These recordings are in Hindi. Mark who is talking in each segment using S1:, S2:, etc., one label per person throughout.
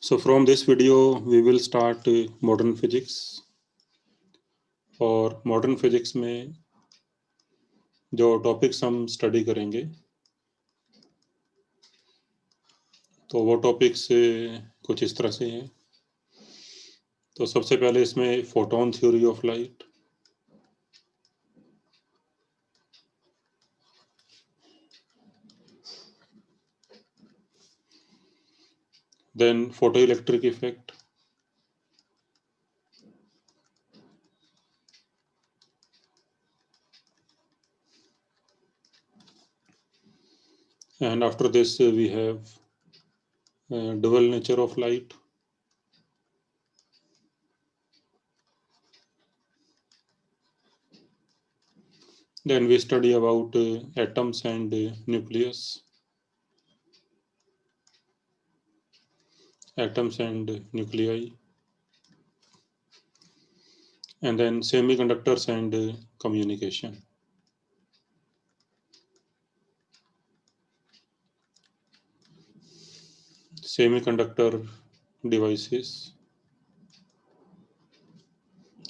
S1: So from this video we will start modern physics। और मॉडर्न फिजिक्स में जो टॉपिक्स हम स्टडी करेंगे तो वो टॉपिक्स कुछ इस तरह से हैं। तो सबसे पहले इसमें photon theory of light, then photoelectric effect, and after this we have dual nature of light, then we study about atoms and nucleus, atoms and nuclei, and then semiconductors and communication। Semiconductor devices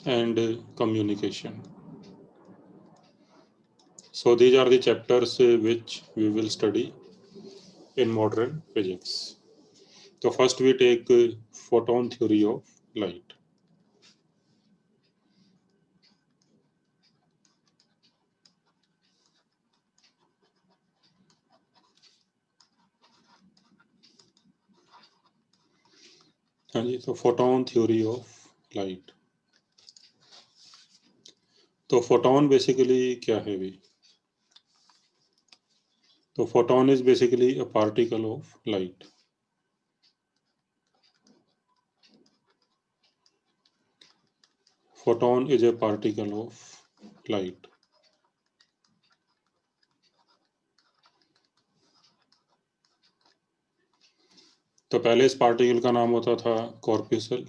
S1: and communication. So these are the chapters which we will study in modern physics. So first we take photon theory of light. हाँ जी, तो photon theory of light। तो photon basically क्या है भी? तो photon is basically a particle of light। Photon is a particle of light। तो पहले इस पार्टिकल का नाम होता था corpuscle,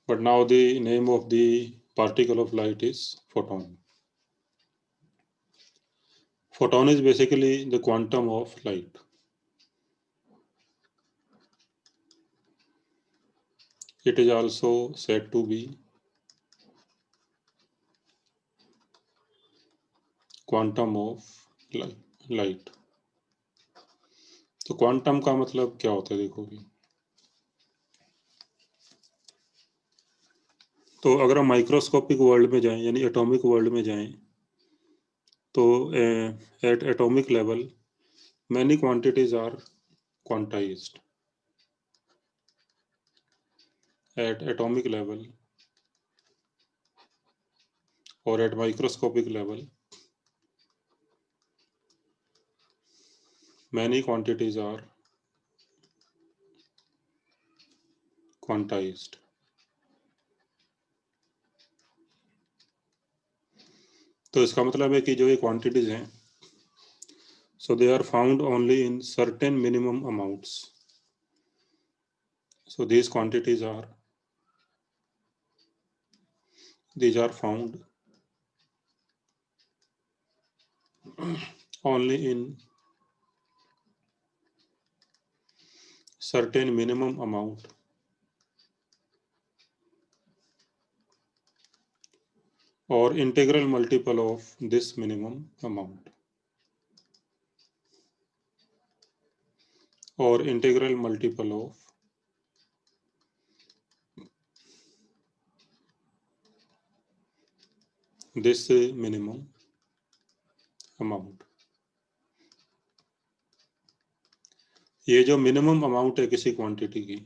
S1: but now the name of the particle of light is photon। Photon is basically the quantum of light। It is also said to be quantum of light। तो क्वांटम का मतलब क्या होता है देखो भी। तो अगर हम माइक्रोस्कोपिक वर्ल्ड में जाएं यानी एटॉमिक वर्ल्ड में जाएं तो at atomic level many quantities are quantized। at atomic level or at microscopic level many quantities are quantized। तो इसका मतलब है कि जो ये क्वांटिटीज हैं so they are found only in certain minimum amounts। so these quantities are found only in certain minimum amount or integral multiple of this minimum amount or integral multiple of this minimum amount। ये जो मिनिमम अमाउंट है किसी क्वांटिटी की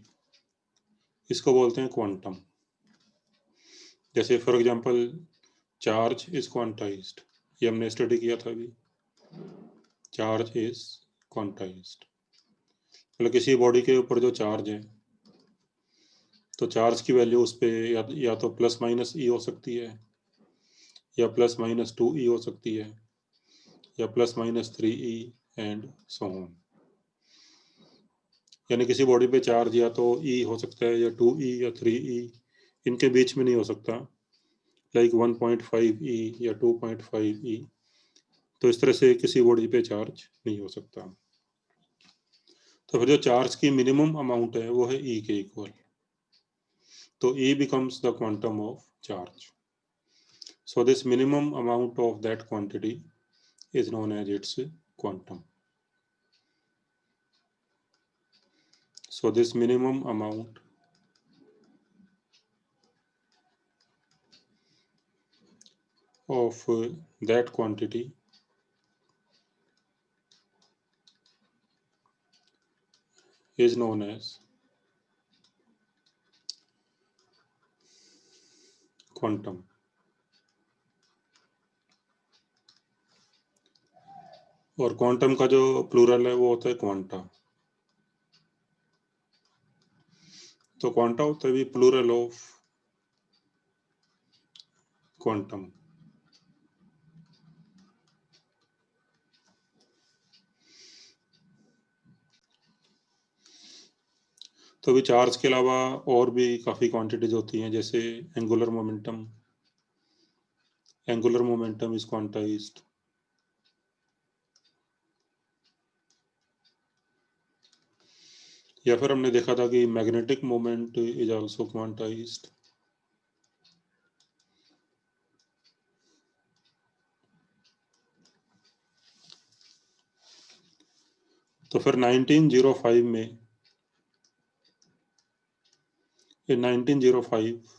S1: इसको बोलते हैं क्वांटम। जैसे for example charge is quantized, ये हमने स्टडी किया था अभी। चार्ज इज क्वांटाइज्ड मतलब किसी बॉडी के ऊपर जो चार्ज है तो चार्ज की वैल्यू उस पर या तो प्लस माइनस ई हो सकती है या प्लस माइनस 2e हो सकती है या plus minus 3e and so on. यानी किसी बॉडी पे चार्ज या तो e हो सकता है या 2e या 3e, इनके बीच में नहीं हो सकता, लाइक 1.5e या 2.5e। तो इस तरह से किसी बॉडी पे चार्ज नहीं हो सकता। तो फिर जो चार्ज की मिनिमम अमाउंट है वो है E के इक्वल, तो E becomes the quantum of charge. So this minimum amount of that quantity is known as its quantum. So this minimum amount of that quantity is known as quantum. और क्वांटम का जो प्लूरल है वो होता है क्वांटा। तो क्वांटा होता है भी प्लूरल ऑफ क्वांटम। तो अभी चार्ज के अलावा और भी काफ़ी क्वांटिटीज होती हैं, जैसे angular momentum. Angular momentum is quantized. या फिर हमने देखा था कि magnetic moment is also quantized. तो फिर 1905 में, in 1905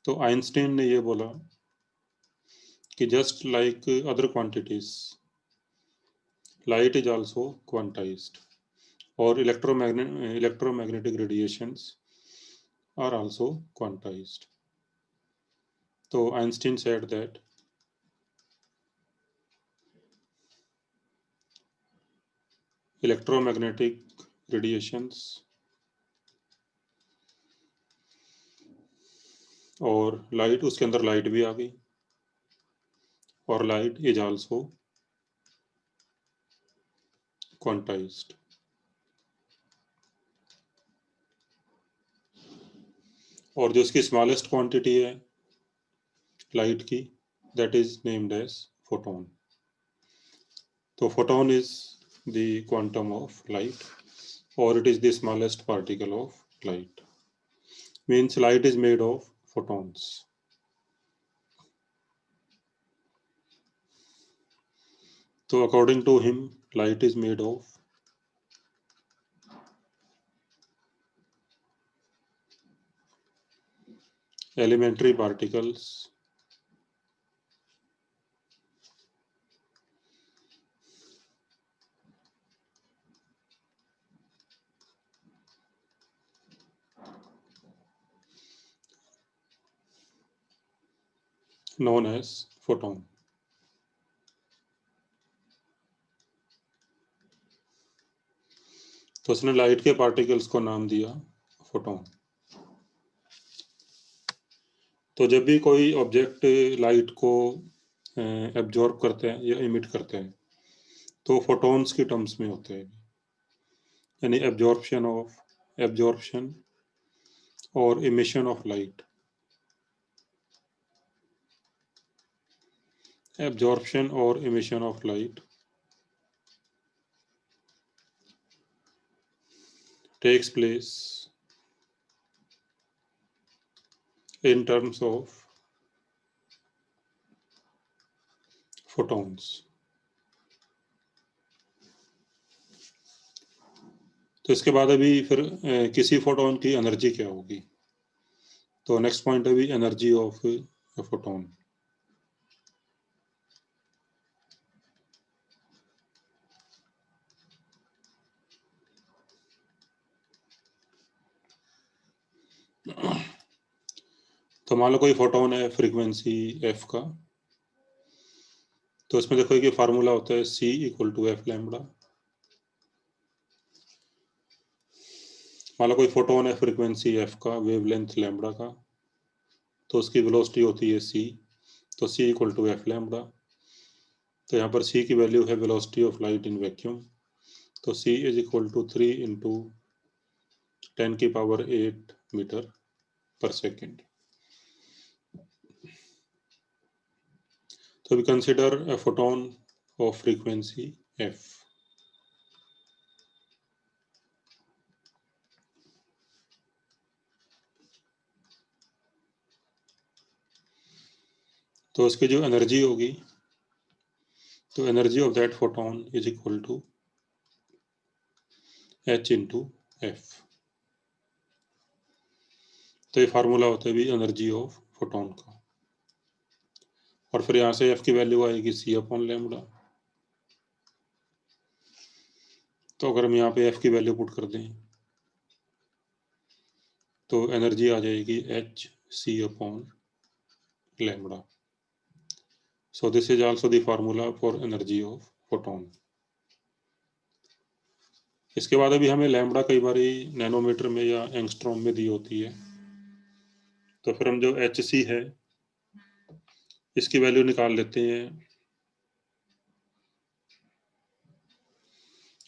S1: तो आइंस्टीन ने ये बोला कि just like other quantities, light is also quantized और electromagnetic radiations are also quantized. तो Einstein said that electromagnetic radiations और लाइट, उसके अंदर लाइट भी आ गई, और लाइट इज आल्सो क्वांटाइज्ड। और जो इसकी स्मॉलेस्ट क्वांटिटी है लाइट की, that is named as photon. तो photon is the quantum of light, or it is the smallest particle of light. Means light is made of photons. So according to him, light is made of elementary particles known as photon. तो उसने लाइट के पार्टिकल्स को नाम दिया फोटोन। तो जब भी कोई ऑब्जेक्ट लाइट को एब्जॉर्ब करते हैं या इमिट करते हैं तो फोटॉन्स की टर्म्स में होते हैं, यानी एब्जॉर्प्शन और इमिशन ऑफ लाइट। एब्जॉर्प्शन और emission of light takes place in terms of photons. तो इसके बाद अभी फिर किसी फोटोन की एनर्जी क्या होगी। तो नेक्स्ट पॉइंट अभी एनर्जी ऑफ फोटोन। तो मान लो कोई फोटोन है फ्रीक्वेंसी एफ का, तो इसमें देखो कि फार्मूला होता है C = F लैम्बडा। मान लो कोई फोटोन है फ्रीक्वेंसी एफ का, वेवलेंथ लैम्बडा का, तो उसकी वेलोसिटी होती है C, तो C = F लैम्बडा। तो यहाँ पर C की वैल्यू है velocity of light in vacuum, तो C = 3 × 10⁸ metre per second. So we consider a photon of frequency f. तो उसकी जो एनर्जी होगी, तो energy of that photon is equal to h into f. तो ये फार्मूला होता है भी एनर्जी ऑफ फोटोन का। और फिर यहाँ से f की वैल्यू आएगी c अपॉन लैम्बडा। तो अगर हम यहाँ पे f की वैल्यू पुट कर दें तो एनर्जी आ जाएगी h c upon lambda. So this is also the formula for energy of photon. इसके बाद अभी हमें लैम्बडा कई बार नैनोमीटर में या एंगस्ट्रॉम में दी होती है, तो फिर हम जो एच सी है इसकी वैल्यू निकाल लेते हैं।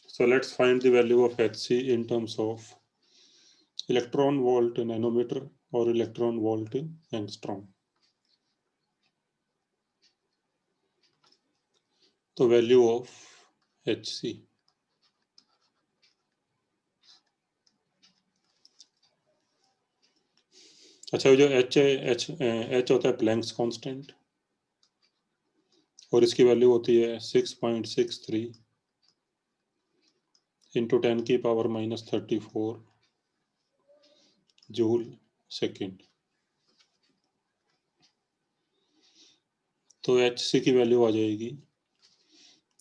S1: So let's find the value of Hc in terms of electron volt nanometer or electron volt angstrom. तो value of Hc, अच्छा जो H है, H होता है प्लैंक्स कांस्टेंट और इसकी वैल्यू होती है 6.63 इंटू 10 की पावर -34 जूल सेकेंड। तो Hc की वैल्यू आ जाएगी,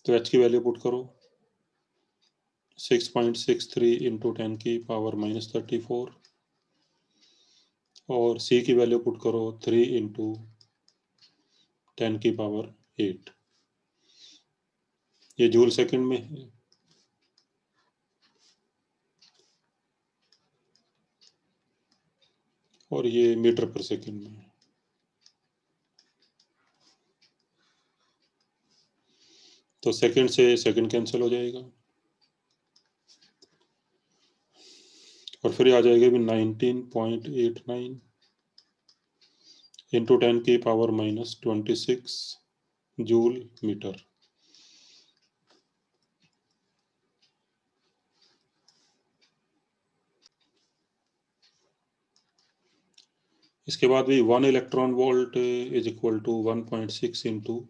S1: तो H की वैल्यू पुट करो 6.63 इंटू 10 की पावर -34 और C की वैल्यू पुट करो 3 इंटू 10 की पावर 8। ये जूल सेकंड में है। और ये मीटर पर सेकंड में है। तो सेकंड से सेकंड कैंसिल हो जाएगा और फिर आ जाएगा भी 19.89 इंटू 10 की पावर -26 जूल मीटर। इसके बाद भी 1 electron volt is equal to 1.6 into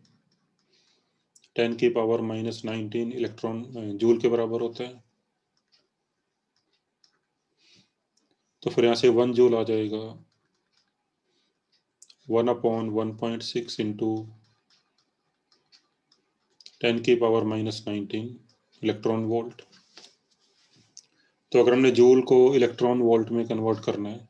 S1: 10 की पावर -19 इलेक्ट्रॉन जूल के बराबर होता है। तो फिर यहाँ से 1 जूल आ जाएगा 1/1.6 इंटू 10 की पावर -19 इलेक्ट्रॉन वोल्ट। तो अगर हमने जूल को इलेक्ट्रॉन वोल्ट में कन्वर्ट करना है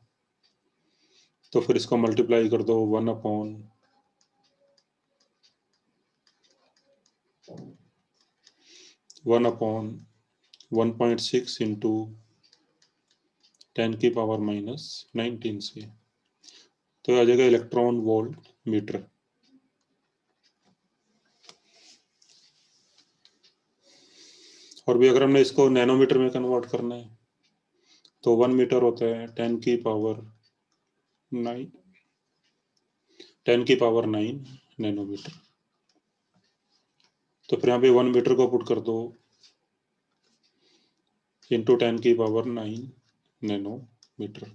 S1: तो फिर इसको मल्टीप्लाई कर दो 1/1.6 इंटू 10 की पावर -19 से, तो आ जाएगा इलेक्ट्रॉन वोल्ट मीटर। और भी अगर हमने इसको नैनोमीटर में कन्वर्ट करना है तो 1 मीटर होता है 10 की पावर 9 नैनोमीटर। तो फिर यहाँ पे 1 मीटर को पुट कर दो इंटू 10 की पावर 9 नैनोमीटर।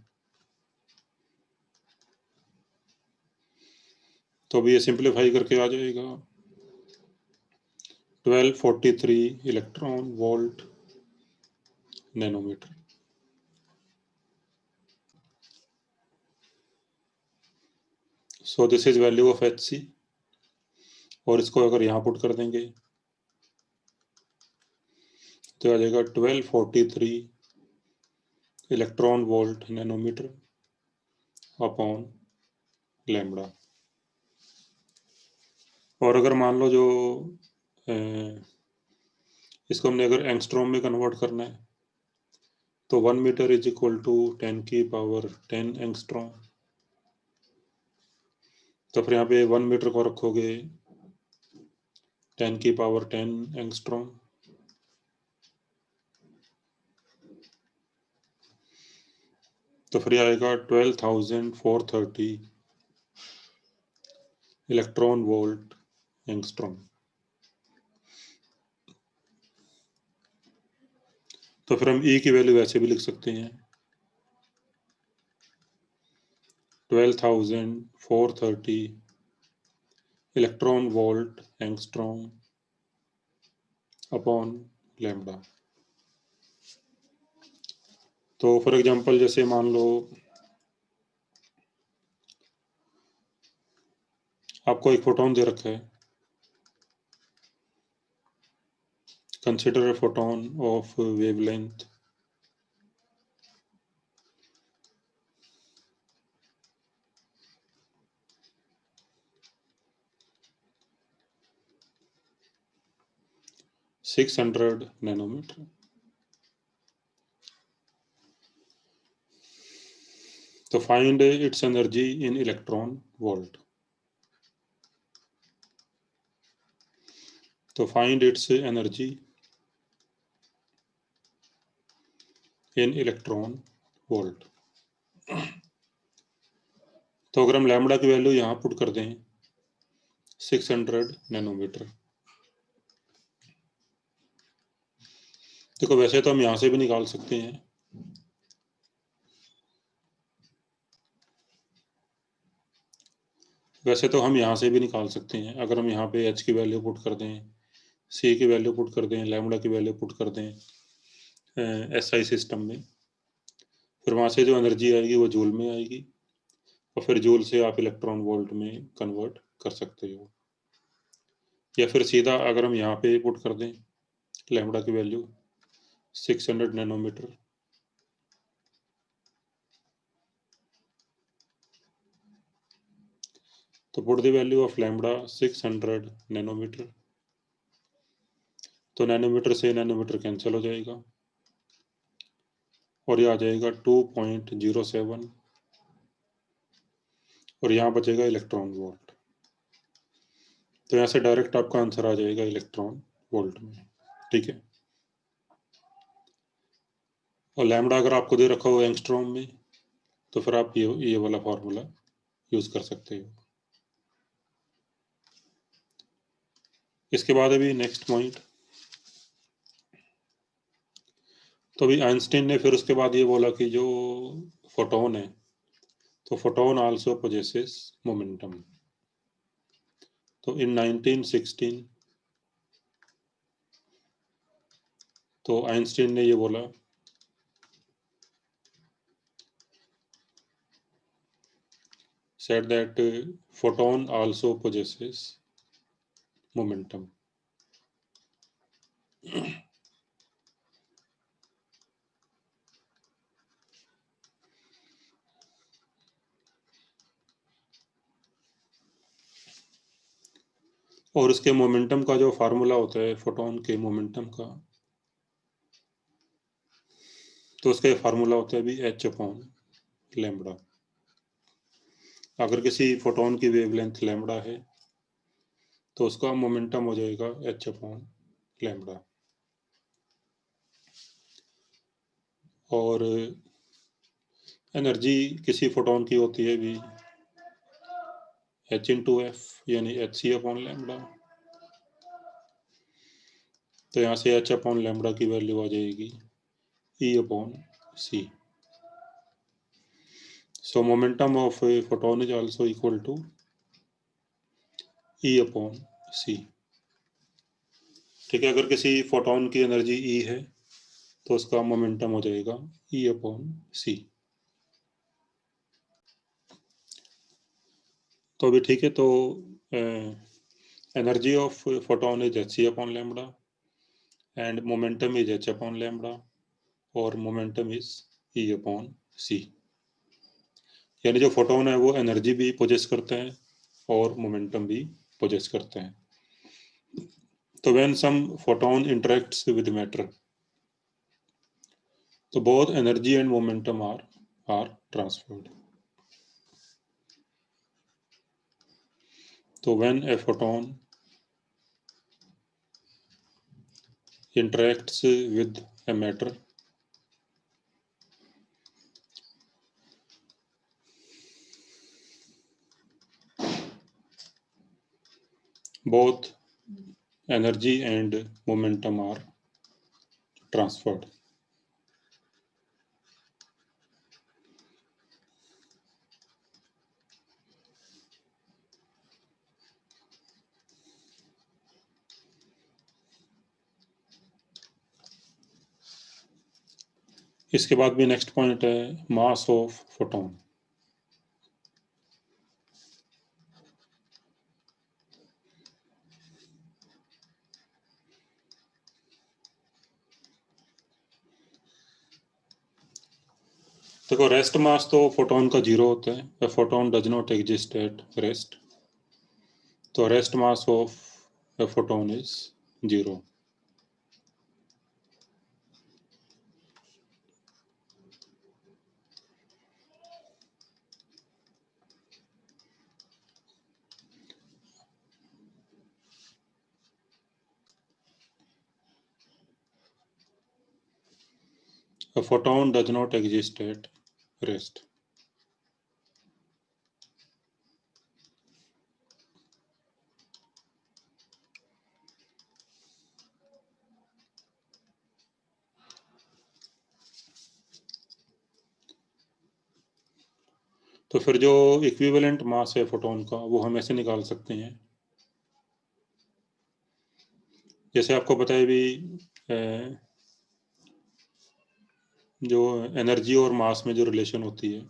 S1: तो अभी ये सिंप्लीफाई करके आ जाएगा 1243 electron volt nanometre. So this is value of Hc और इसको अगर यहाँ पुट कर देंगे तो आ जाएगा 1243 electron volt nanometre upon lambda. और अगर मान लो जो इसको हमने अगर एंगस्ट्रॉम में कन्वर्ट करना है तो 1 मीटर इज इक्वल टू 10 की पावर 10 एंगस्ट्रॉम। तो फिर यहाँ पे 1 मीटर को रखोगे 10 की पावर 10 एंगस्ट्रॉम। तो फिर आएगा 12,430 इलेक्ट्रॉन वोल्ट एंगस्ट्रॉम। तो फिर हम E की वैल्यू वैसे भी लिख सकते हैं 12,430 electron volt angstrom upon lambda. तो फॉर एग्जांपल जैसे मान लो आपको एक फोटोन दे रखा है, consider a photon of wavelength 600 nanometer. तो find its energy in electron volt. तो find its energy in electron volt. तो अगर हम लैम्बडा की वैल्यू यहाँ पुट कर दें 600 नैनोमीटर, देखो वैसे तो हम यहाँ से भी निकाल सकते हैं, वैसे तो हम यहाँ से भी निकाल सकते हैं। अगर हम यहाँ पे एच की वैल्यू पुट कर दें, सी की वैल्यू पुट कर दें, लैम्बडा की वैल्यू पुट कर दें एसआई सिस्टम में, फिर वहाँ से जो एनर्जी आएगी वो जूल में आएगी, और फिर जूल से आप इलेक्ट्रॉन वोल्ट में कन्वर्ट कर सकते हो। या फिर सीधा अगर हम यहाँ पे पुट कर दें लैम्बडा की वैल्यू 600 नैनोमीटर, तो put the value of lambda 600 nanometre, तो नैनोमीटर से नैनोमीटर कैंसिल हो जाएगा और ये आ जाएगा 2.07, और यहाँ बचेगा इलेक्ट्रॉन वोल्ट। तो यहाँ से डायरेक्ट आपका आंसर आ जाएगा इलेक्ट्रॉन वोल्ट में, ठीक है। और लैम्बडा अगर आपको दे रखा हो एंगस्ट्रॉम में, तो फिर आप ये वाला फॉर्मूला यूज कर सकते हो। इसके बाद अभी नेक्स्ट पॉइंट, तो अभी आइंस्टीन ने फिर उसके बाद ये बोला कि जो फोटोन है, तो फोटोन आल्सो पोजेसेस मोमेंटम। तो इन 1916 तो आइंस्टीन ने ये बोला said that photon also possesses momentum. और इसके मोमेंटम का जो फार्मूला होता है फोटोन के मोमेंटम का, तो उसका फार्मूला होता है भी एच अपॉन लैम्बडा। अगर किसी फोटोन की वेवलेंथ लैम्बडा है तो उसका मोमेंटम हो जाएगा एच अपॉन लैम्बडा। और एनर्जी किसी फोटोन की होती है भी एच इंटू एफ, यानी एच सी अपॉन लैम्बडा। तो यहाँ से एच अपॉन लैम्बडा की वैल्यू आ जाएगी e upon c. So momentum of a photon is also equal to E upon C। ठीक है, अगर किसी फोटोन की एनर्जी E है तो उसका मोमेंटम हो जाएगा E अपॉन C। तो अभी ठीक है, तो energy of photon is H C upon lambda and momentum is H upon lambda, और momentum is E upon C। यानी जो फोटोन है वो एनर्जी भी पोजेस करते हैं और मोमेंटम भी पोजेस करते हैं। तो when some photon interacts with matter, तो both energy and momentum are transferred. So when a photon interacts with a matter, both energy and momentum are transferred. इसके बाद भी नेक्स्ट पॉइंट है मास ऑफ फोटोन। देखो रेस्ट मास तो फोटोन का 0 होता है, a photon does not exist at rest, तो rest mass of a photon is 0। A photon does not exist at rest। तो फिर जो इक्विवेलेंट मास है फोटोन का वो हम ऐसे निकाल सकते हैं, जैसे आपको पता है भी जो एनर्जी और मास में जो रिलेशन होती है,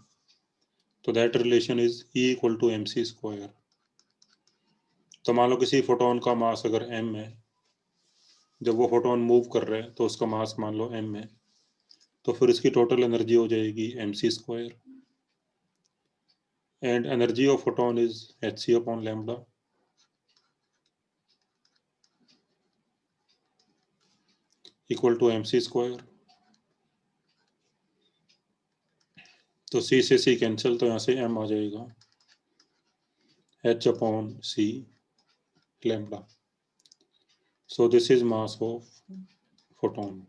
S1: तो that relation is E equal to mc²। तो मान लो किसी फोटोन का मास अगर m है, जब वो फोटोन मूव कर रहा है तो उसका मास मान लो m है, तो फिर इसकी टोटल एनर्जी हो जाएगी mc², and energy of photon is hc/λ equal to mc²। तो c से c कैंसिल, तो यहाँ से m आ जाएगा h/c⁴। So this is mass of photon।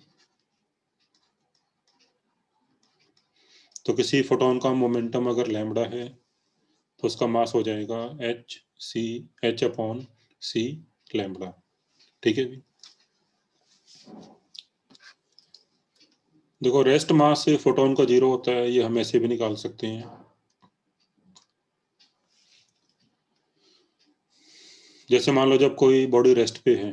S1: तो किसी फोटोन का मोमेंटम अगर लैम्बडा है तो उसका मास हो जाएगा h/c⁴। ठीक है भी। देखो रेस्ट मास से फोटोन का 0 होता है, ये हम ऐसे भी निकाल सकते हैं। जैसे मान लो जब कोई बॉडी रेस्ट पे है,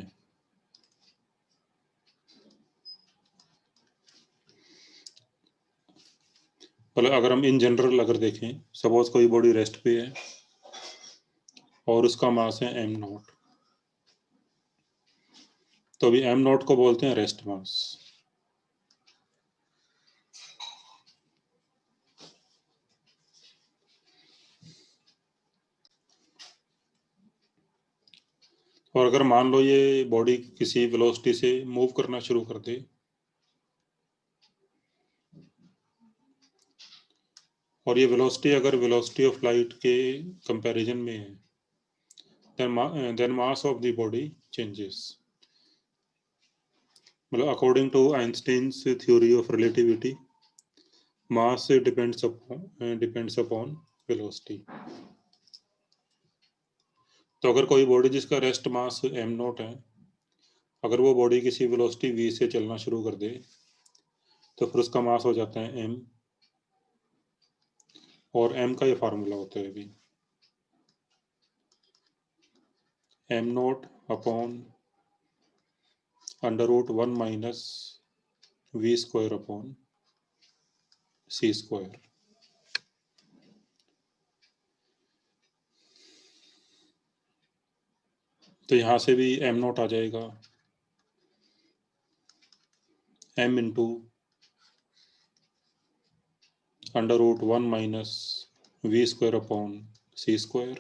S1: मतलब अगर हम इन जनरल अगर देखें, सपोज कोई बॉडी रेस्ट पे है और उसका मास है m0, तो अभी m0 को बोलते हैं रेस्ट मास। और अगर मान लो ये बॉडी किसी वेलोसिटी से मूव करना शुरू कर दे, और ये वेलोसिटी अगर वेलोसिटी ऑफ लाइट के कंपैरिजन में है, then mass of the body changes। मतलब according to Einstein's theory of relativity, mass depends upon velocity. तो अगर कोई बॉडी जिसका रेस्ट मास m0 है, अगर वो बॉडी किसी वेलोसिटी v से चलना शुरू कर दे, तो फिर उसका मास हो जाता है m, और m का ये फार्मूला होता है अभी m0/√1 माइनस v²/c²। तो यहाँ से भी m0 आ जाएगा m into √1 minus v²/c²।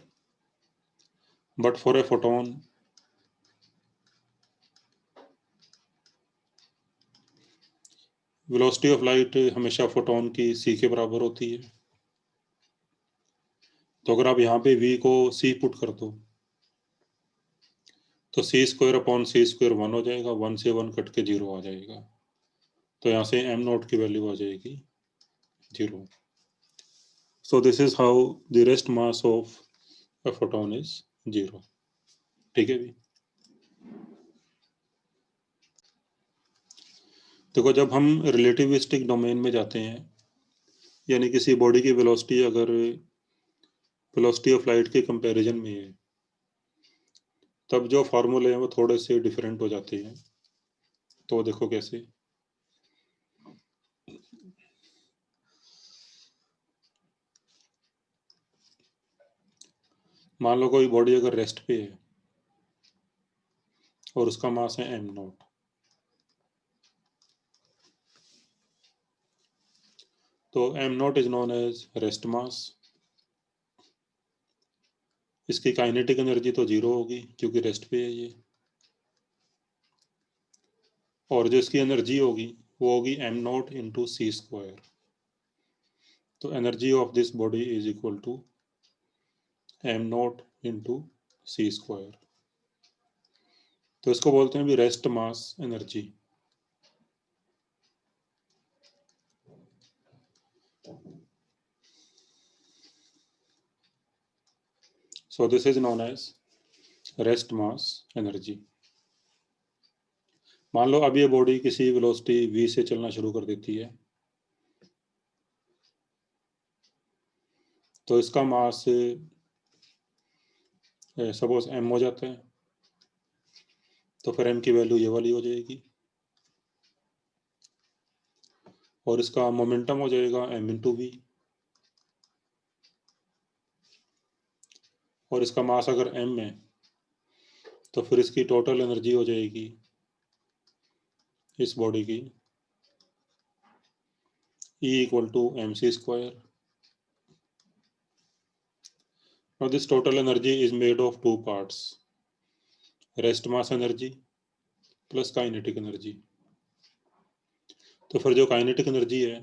S1: But for a photon, velocity of light हमेशा फोटोन की c के बराबर होती है। तो अगर आप यहाँ पे v को c पुट कर दो, तो c²/c² 1 हो जाएगा, 1 से 1 कट के 0 आ जाएगा। तो यहाँ से m0 की वैल्यू आ जाएगी 0। So this is how the rest mass of a photon is 0। ठीक है भी। देखो जब हम रिलेटिविस्टिक डोमेन में जाते हैं, यानी किसी बॉडी की वेलोसिटी अगर वेलोसिटी ऑफ लाइट के कंपैरिजन में है, तब जो फार्मूले हैं वो थोड़े से डिफरेंट हो जाते हैं। तो देखो कैसे। मान लो कोई बॉडी अगर रेस्ट पे है और उसका मास है m नॉट, तो m naught is known as rest mass. इसकी काइनेटिक एनर्जी तो 0 होगी क्योंकि रेस्ट पे है ये, और जो इसकी एनर्जी होगी वो होगी m not into C square. तो energy of this body is equal to m not into C square. तो इसको बोलते हैं भी rest mass energy. So this is known as rest mass energy. मान लो अब ये बॉडी किसी वेलोसिटी v से चलना शुरू कर देती है, तो इसका मास सपोज m हो जाता है, तो फिर m की वैल्यू ये वाली हो जाएगी, और इसका मोमेंटम हो जाएगा m इंटू वी, और इसका मास अगर m है तो फिर इसकी टोटल एनर्जी हो जाएगी इस बॉडी की E equal to mc square. Now this total energy is made of two parts, rest mass energy plus kinetic energy। तो फिर जो काइनेटिक एनर्जी है,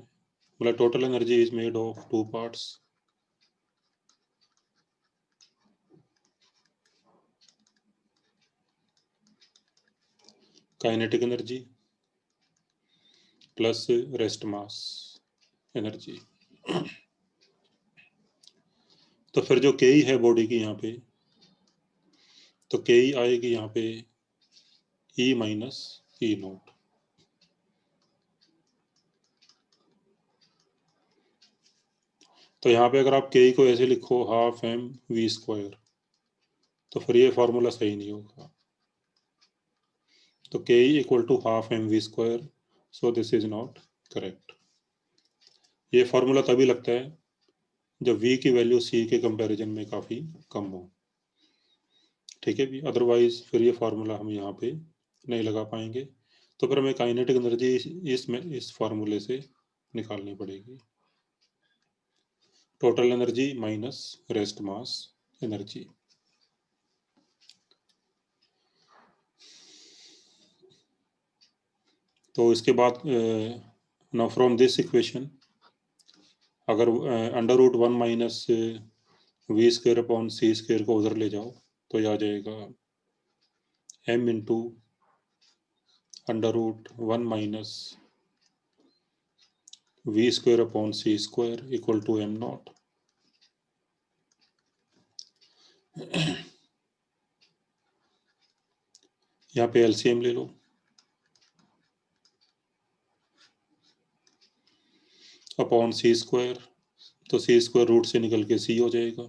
S1: मतलब total energy is made of two parts, kinetic energy plus rest mass energy. तो फिर जो के है बॉडी की यहाँ पे, तो के आएगी यहाँ पे ई माइनस ई नॉट। तो यहाँ पे अगर आप के को ऐसे लिखो हाफ एम वी स्क्वायर, तो फिर ये फॉर्मूला सही नहीं होगा। तो k equal to half m v square, so this is not correct. ये फॉर्मूला तभी लगता है जब v की वैल्यू c के कंपैरिजन में काफ़ी कम हो, ठीक है भी, अदरवाइज फिर ये फार्मूला हम यहाँ पे नहीं लगा पाएंगे। तो फिर हमें काइनेटिक एनर्जी इस फार्मूले से निकालनी पड़ेगी, total energy minus rest mass energy. तो इसके बाद नाउ फ्रॉम दिस इक्वेशन अगर under root 1 minus v square upon c square को उधर ले जाओ तो ये आ जाएगा m into under root 1 minus v square upon c square equal to m naught. यहाँ पे एलसीएम ले लो, अपॉन सी स्क्वायर, तो सी स्क्वायर रूट से निकल के सी हो जाएगा,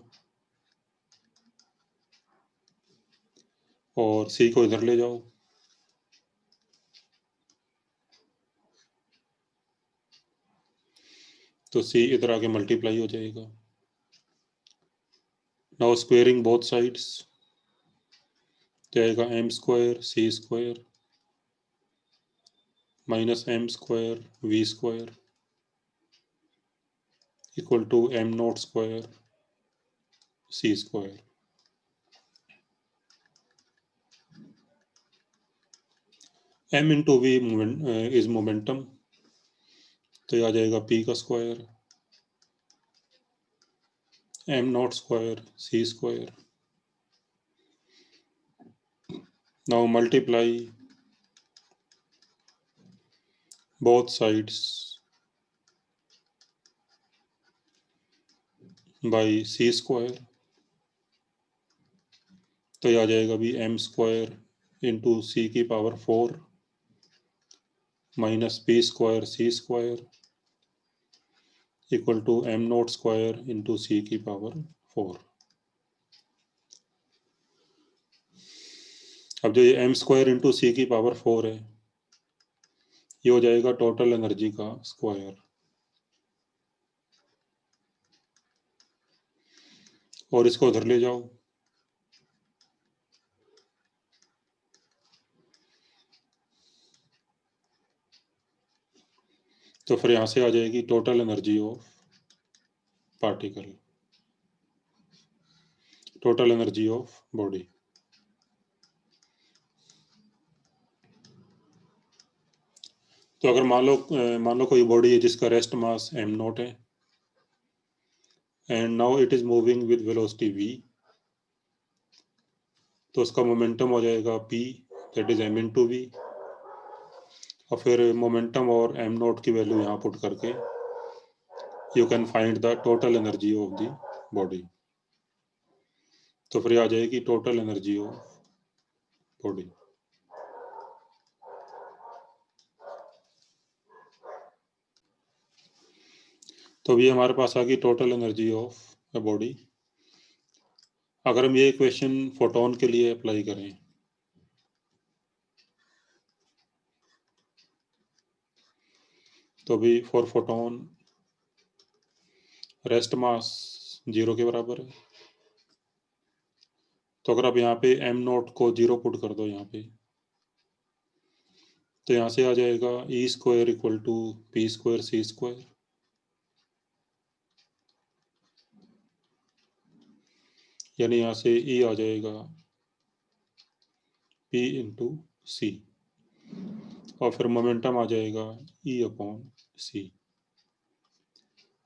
S1: और सी को इधर ले जाओ तो सी इधर आके मल्टीप्लाई हो जाएगा। नाउ स्क्वेयरिंग बोथ साइड्स, जाएगा m square C square minus m square v square equal to am not square C square. M into v is momentum, तो ये आ जाएगा पी का square m not square C square. Now multiply both sides by c square, तो ये आ जाएगा भी m स्क्वायर इंटू सी की power 4 minus P square C square equal to am not square into C की पावर 4। अब जो ये एम स्क्वायर इंटू सी की पावर 4 है, ये हो जाएगा टोटल एनर्जी का स्क्वायर, और इसको उधर ले जाओ तो फिर यहाँ से आ जाएगी total energy of particle, total energy of body. तो अगर मान लो कोई बॉडी है जिसका रेस्ट मास m0 है and now it is moving with velocity v, तो उसका मोमेंटम हो जाएगा p, that is m into v. और फिर मोमेंटम और m0 की वैल्यू यहाँ पुट करके you can find the total energy of the body. तो फिर आ जाएगी टोटल एनर्जी ऑफ बॉडी। तो अभी हमारे पास आ गई total energy of a body. अगर हम ये इक्वेशन फोटोन के लिए अप्लाई करें, तो भी फॉर फोटोन रेस्ट मास 0 के बराबर है। तो अगर आप यहाँ पे m0 को 0 पुट कर दो यहाँ पे, तो यहाँ से आ जाएगा e square equal to p square c square, यानी यहाँ से e आ जाएगा p इंटू c, और फिर मोमेंटम आ जाएगा e upon c।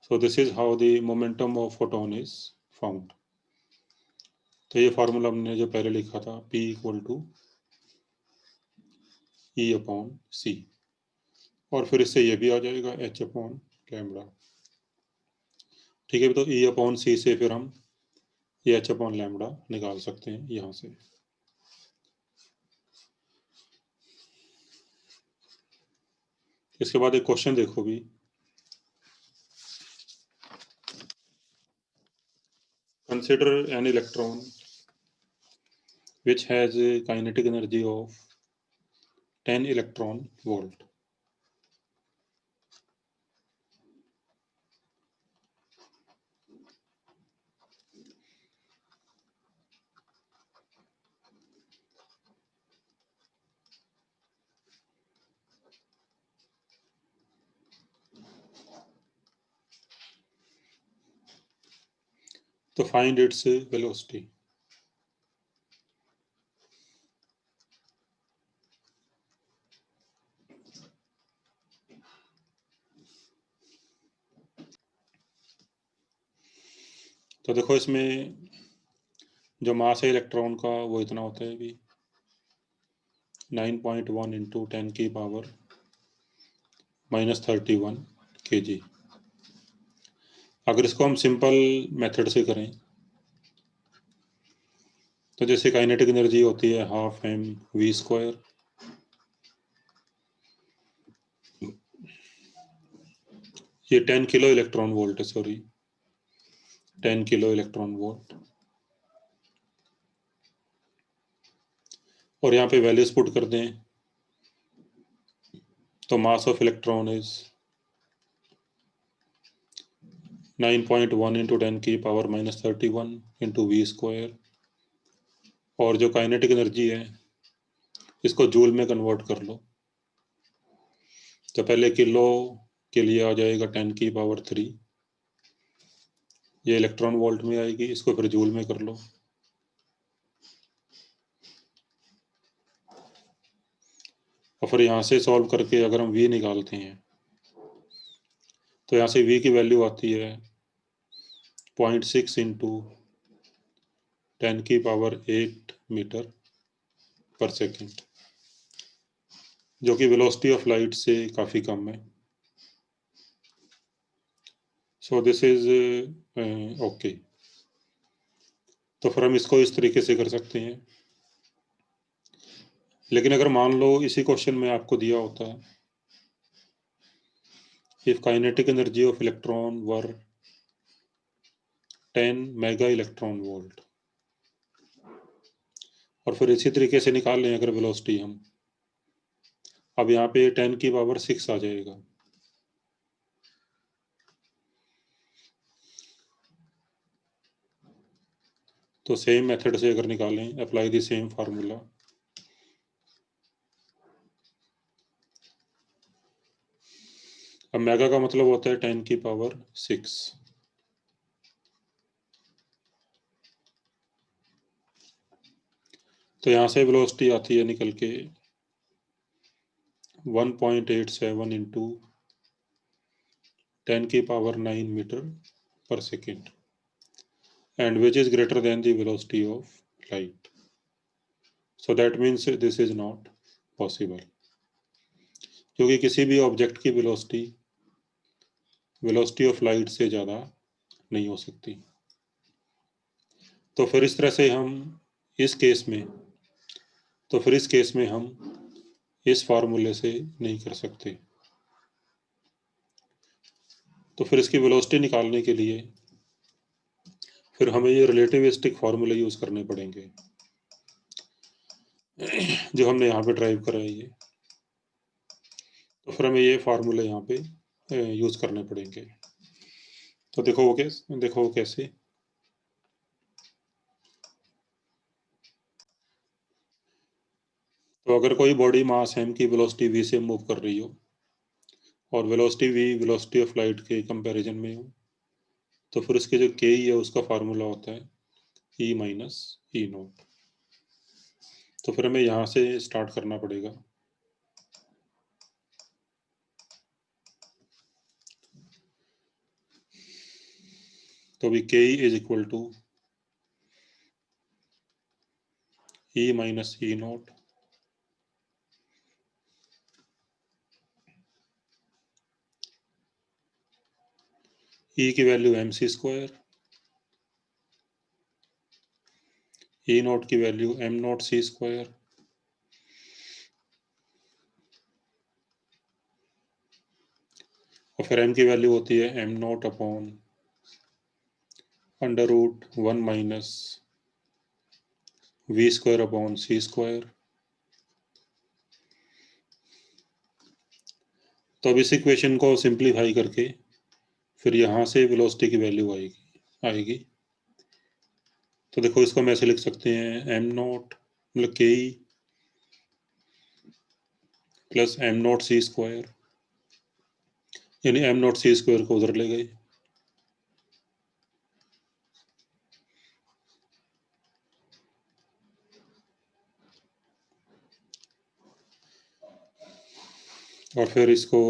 S1: So this is how the momentum of photon is found. तो ये फार्मूला हमने जो पहले लिखा था p equal to e upon c, और फिर इससे ये भी आ जाएगा h अपॉन लैम्बडा। ठीक है, तो e अपॉन c से फिर हम ये h अपॉन लैम्बडा निकाल सकते हैं यहाँ से। इसके बाद एक क्वेश्चन देखो भी, consider an electron which has a kinetic energy of 10 electron volt. तो find its velocity. तो देखो इसमें जो मास है इलेक्ट्रॉन का वो इतना होता है भी 9.1 इंटू 10 की पावर -31 kg। अगर इसको हम सिंपल मेथड से करें तो जैसे काइनेटिक एनर्जी होती है हाफ एम वी स्क्वायर, ये 10 किलो इलेक्ट्रॉन वोल्ट है, सॉरी 10 किलो इलेक्ट्रॉन वोल्ट। और यहाँ पे वैल्यूज पुट कर दें तो mass of electron is 9.1 into 10 की पावर -31 इंटू वी स्क्वायर, और जो काइनेटिक एनर्जी है इसको जूल में कन्वर्ट कर लो। तो पहले किलो के लिए आ जाएगा 10 की पावर 3, ये इलेक्ट्रॉन वोल्ट में आएगी, इसको फिर जूल में कर लो। और फिर यहाँ से सॉल्व करके अगर हम v निकालते हैं तो यहाँ से v की वैल्यू आती है 0.6 इंटू 10 की पावर 8 मीटर पर सेकेंड, जो कि वेलोसिटी ऑफ लाइट से काफ़ी कम है। सो दिस इज ओके। तो फिर हम इसको इस तरीके से कर सकते हैं। लेकिन अगर मान लो इसी क्वेश्चन में आपको दिया होता है if kinetic energy of electron were 10 mega electron volt, और फिर इसी तरीके से निकाल लें अगर वेलोसिटी हम, अब यहाँ पे 10 की पावर 6 आ जाएगा। तो सेम मेथड से अगर निकालें, अप्लाई द सेम फार्मूला, अब मेगा का मतलब होता है 10⁶। तो यहाँ से वेलोसिटी आती है निकल के 1.87 इंटू 10⁹ मीटर पर second, and which is greater than the velocity of light. So that means this is not possible, क्योंकि किसी भी ऑब्जेक्ट की वेलोसिटी ऑफ लाइट से ज़्यादा नहीं हो सकती। तो फिर इस तरह से हम इस केस में हम इस फार्मूले से नहीं कर सकते। तो फिर इसकी वेलोसिटी निकालने के लिए फिर हमें ये रिलेटिविस्टिक फार्मूले यूज़ करने पड़ेंगे जो हमने यहाँ पे ड्राइव करा है ये। तो फिर हमें ये फार्मूले यहाँ पे यूज़ करने पड़ेंगे। तो देखो वो कैसे। तो अगर कोई बॉडी मास m की वेलोसिटी v से मूव कर रही हो और velocity v velocity of light के कंपैरिजन में हो, तो फिर उसके जो k है उसका फार्मूला होता है e माइनस ई नॉट। तो फिर हमें यहाँ से स्टार्ट करना पड़ेगा। तो अभी k is equal to e minus e naught e की वैल्यू mc², e नॉट की वैल्यू m0c², और फिर m की वैल्यू होती है m0 upon √1 minus v² upon c²। तो अब इस इक्वेशन को सिंप्लीफाई करके फिर यहाँ से वेलोसिटी की वैल्यू आएगी। तो देखो इसको हम ऐसे लिख सकते हैं m0 मतलब k प्लस m0c², यानी m0c² को उधर ले गए और फिर इसको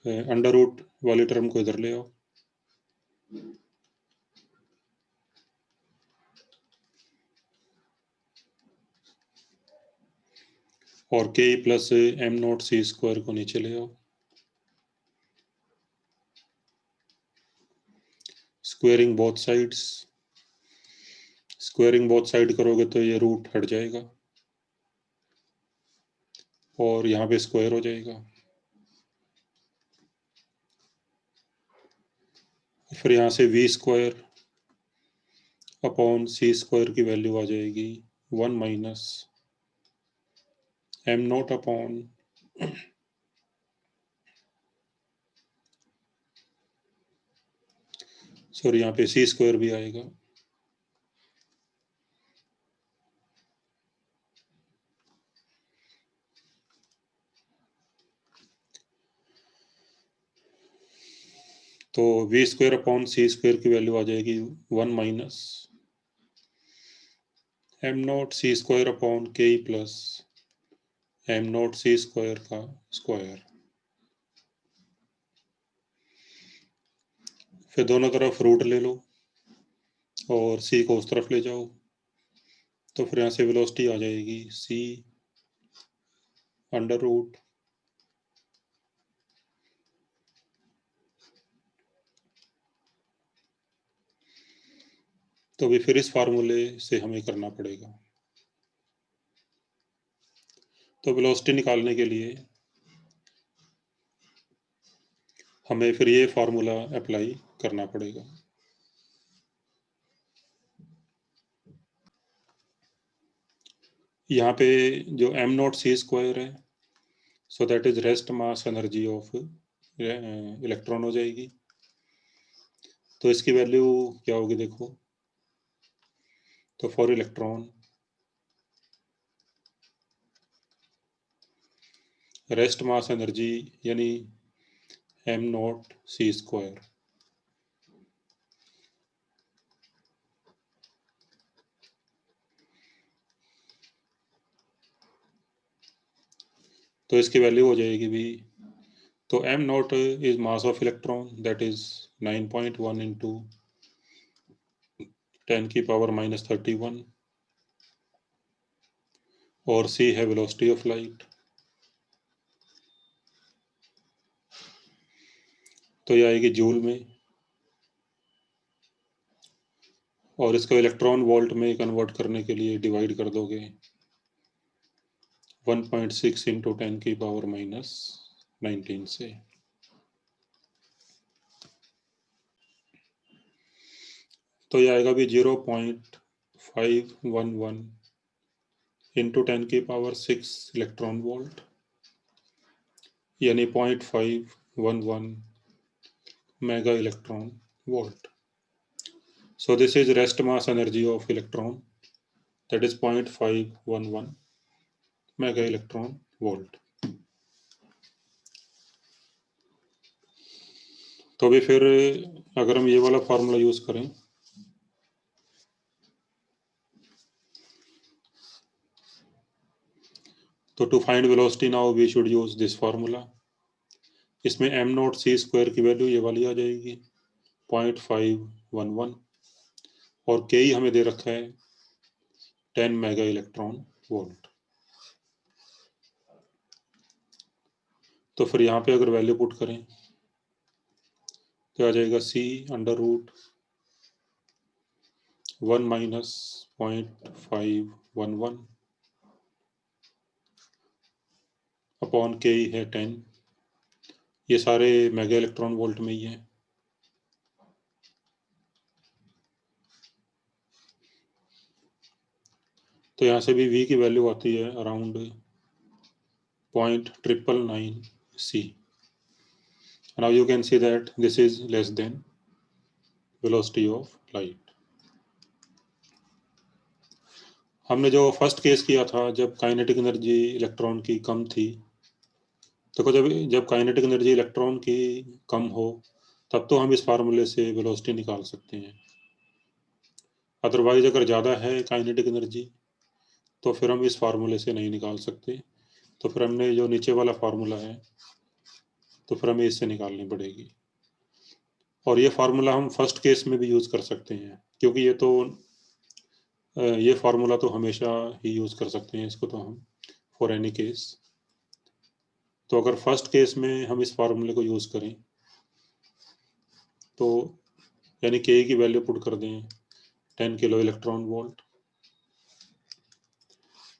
S1: अंडर रूट वाली टर्म को इधर ले आओ। और k प्लस m0c² को नीचे ले आओ। स्क्वेयरिंग बोथ साइड करोगे तो ये रूट हट जाएगा और यहाँ पे स्क्वायर हो जाएगा। फिर यहाँ से v² अपॉन c² की वैल्यू आ जाएगी 1 माइनस m0 अपॉन सॉरी यहाँ पे c² भी आएगा। तो v² अपॉन c² की वैल्यू आ जाएगी 1 minus m0c² upon k plus m0c² का स्क्वायर। फिर दोनों तरफ रूट ले लो और c को उस तरफ ले जाओ। तो फिर यहाँ से वेलोसिटी आ जाएगी c अंडर रूट तो भी फिर इस फार्मूले से हमें करना पड़ेगा। तो वेलोसिटी निकालने के लिए हमें फिर ये फार्मूला अप्लाई करना पड़ेगा। यहाँ पे जो m0c² है, so that is rest mass energy of electron हो जाएगी। तो इसकी वैल्यू क्या होगी देखो। तो for electron rest mass energy यानी m naught c square। तो इसकी वैल्यू हो जाएगी भी, तो m naught is mass of electron, that is 9.1 into 10 की पावर -31, और c है वेलोसिटी ऑफ लाइट। तो ये आएगी जूल में, और इसको इलेक्ट्रॉन वोल्ट में कन्वर्ट करने के लिए डिवाइड कर दोगे 1.6 इंटू 10 की पावर -19 से। तो ये आएगा भी 0.511 इंटू 10 की पावर 6 इलेक्ट्रॉन वोल्ट, यानी 0.511 mega electron volt. So this is rest mass energy of electron, that is 0.511 mega electron volt। तो अभी फिर अगर हम ये वाला फार्मूला यूज करें, तो to find velocity now we should use this formula. इसमें m नॉट c स्क्वायर की वैल्यू ये वाली आ जाएगी 0.511, और k हमें दे रखा है 10 मेगा इलेक्ट्रॉन वोल्ट। तो फिर यहाँ पे अगर वैल्यू पुट करें तो आ जाएगा c under root 1 minus 0.511 upon k है 10। ये सारे मेगा इलेक्ट्रॉन वोल्ट में ही है। तो यहाँ से भी v की वैल्यू आती है around 0.999 c। Now you can see that this is less than velocity of light। हमने जो फर्स्ट केस किया था जब काइनेटिक एनर्जी इलेक्ट्रॉन की कम थी, तो जब जब काइनेटिक एनर्जी इलेक्ट्रॉन की कम हो तब तो हम इस फार्मूले से वेलोसिटी निकाल सकते हैं। अदरवाइज अगर ज़्यादा है काइनेटिक एनर्जी तो फिर हम इस फार्मूले से नहीं निकाल सकते। तो फिर हमने जो नीचे वाला फार्मूला है तो फिर हमें इससे निकालनी पड़ेगी। और ये फार्मूला हम फर्स्ट केस में भी यूज़ कर सकते हैं, क्योंकि ये फार्मूला तो हमेशा ही यूज़ कर सकते हैं इसको तो हम फॉर एनी केस। तो अगर फर्स्ट केस में हम इस फार्मूले को यूज़ करें तो यानी के की वैल्यू पुट कर दें 10 किलो इलेक्ट्रॉन वोल्ट,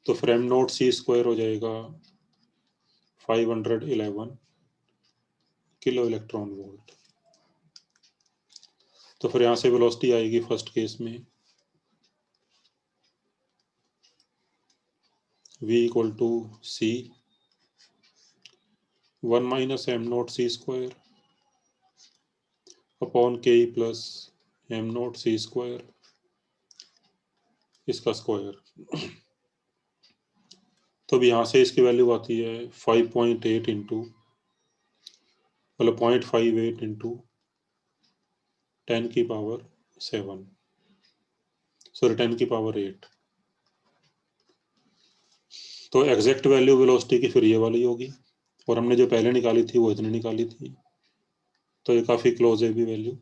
S1: तो फिर एम नॉट सी स्क्वायर हो जाएगा 511 किलो इलेक्ट्रॉन वोल्ट। तो फिर यहाँ से वेलोसिटी आएगी फर्स्ट केस में v equal to C 1 minus M not C square upon K plus M not C square इसका स्क्वायर। तो अब यहाँ से इसकी वैल्यू आती है 5.8 इंटू मतलब 0.58 इंटू 10 की पावर 7 सॉरी 10 की पावर 8। तो एग्जैक्ट वैल्यू वेलोसिटी की फिर ये वाली होगी, और हमने जो पहले निकाली थी वो इतनी निकाली थी, तो ये काफ़ी क्लोज है भी वैल्यू।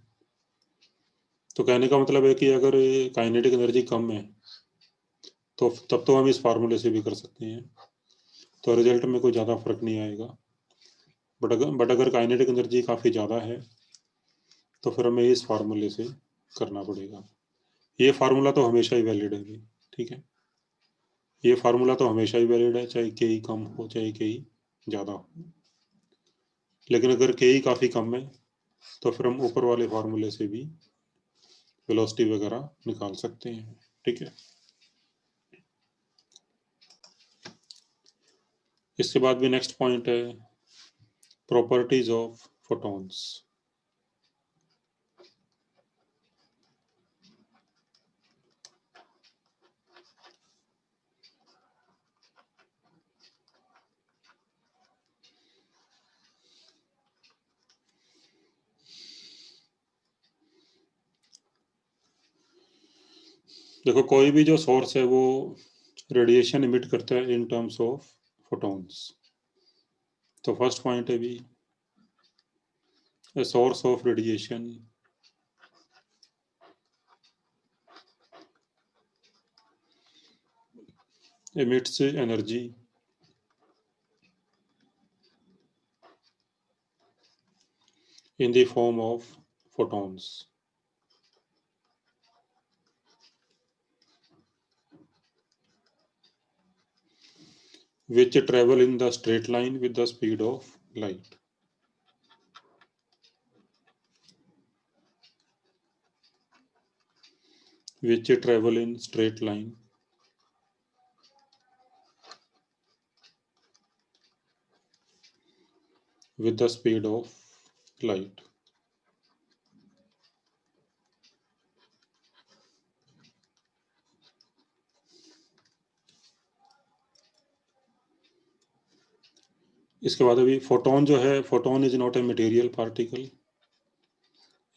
S1: तो कहने का मतलब है कि अगर काइनेटिक एनर्जी कम है तो तब तो हम इस फार्मूले से भी कर सकते हैं, तो रिजल्ट में कोई ज़्यादा फर्क नहीं आएगा। बट अगर काइनेटिक एनर्जी काफ़ी ज़्यादा है तो फिर हमें इस फार्मूले से करना पड़ेगा। ये फार्मूला तो हमेशा ही वैलिड है, ठीक है। ये फार्मूला तो हमेशा ही वैलिड है, चाहे के कम हो चाहे के ज़्यादा हो। लेकिन अगर के काफ़ी कम है तो फिर हम ऊपर वाले फार्मूले से भी वेलोसिटी वगैरह निकाल सकते हैं, ठीक है। इसके बाद भी नेक्स्ट पॉइंट है प्रॉपर्टीज ऑफ फोटॉन्स। देखो कोई भी जो सोर्स है वो रेडिएशन इमिट करता है इन टर्म्स ऑफ फोटॉन्स। तो फर्स्ट पॉइंट है भी a source of radiation emits energy in the form of photons, which travel in the straight line with the speed of light. Which travel in straight line with the speed of light. इसके बाद अभी फोटोन जो है, photon is not a material particle,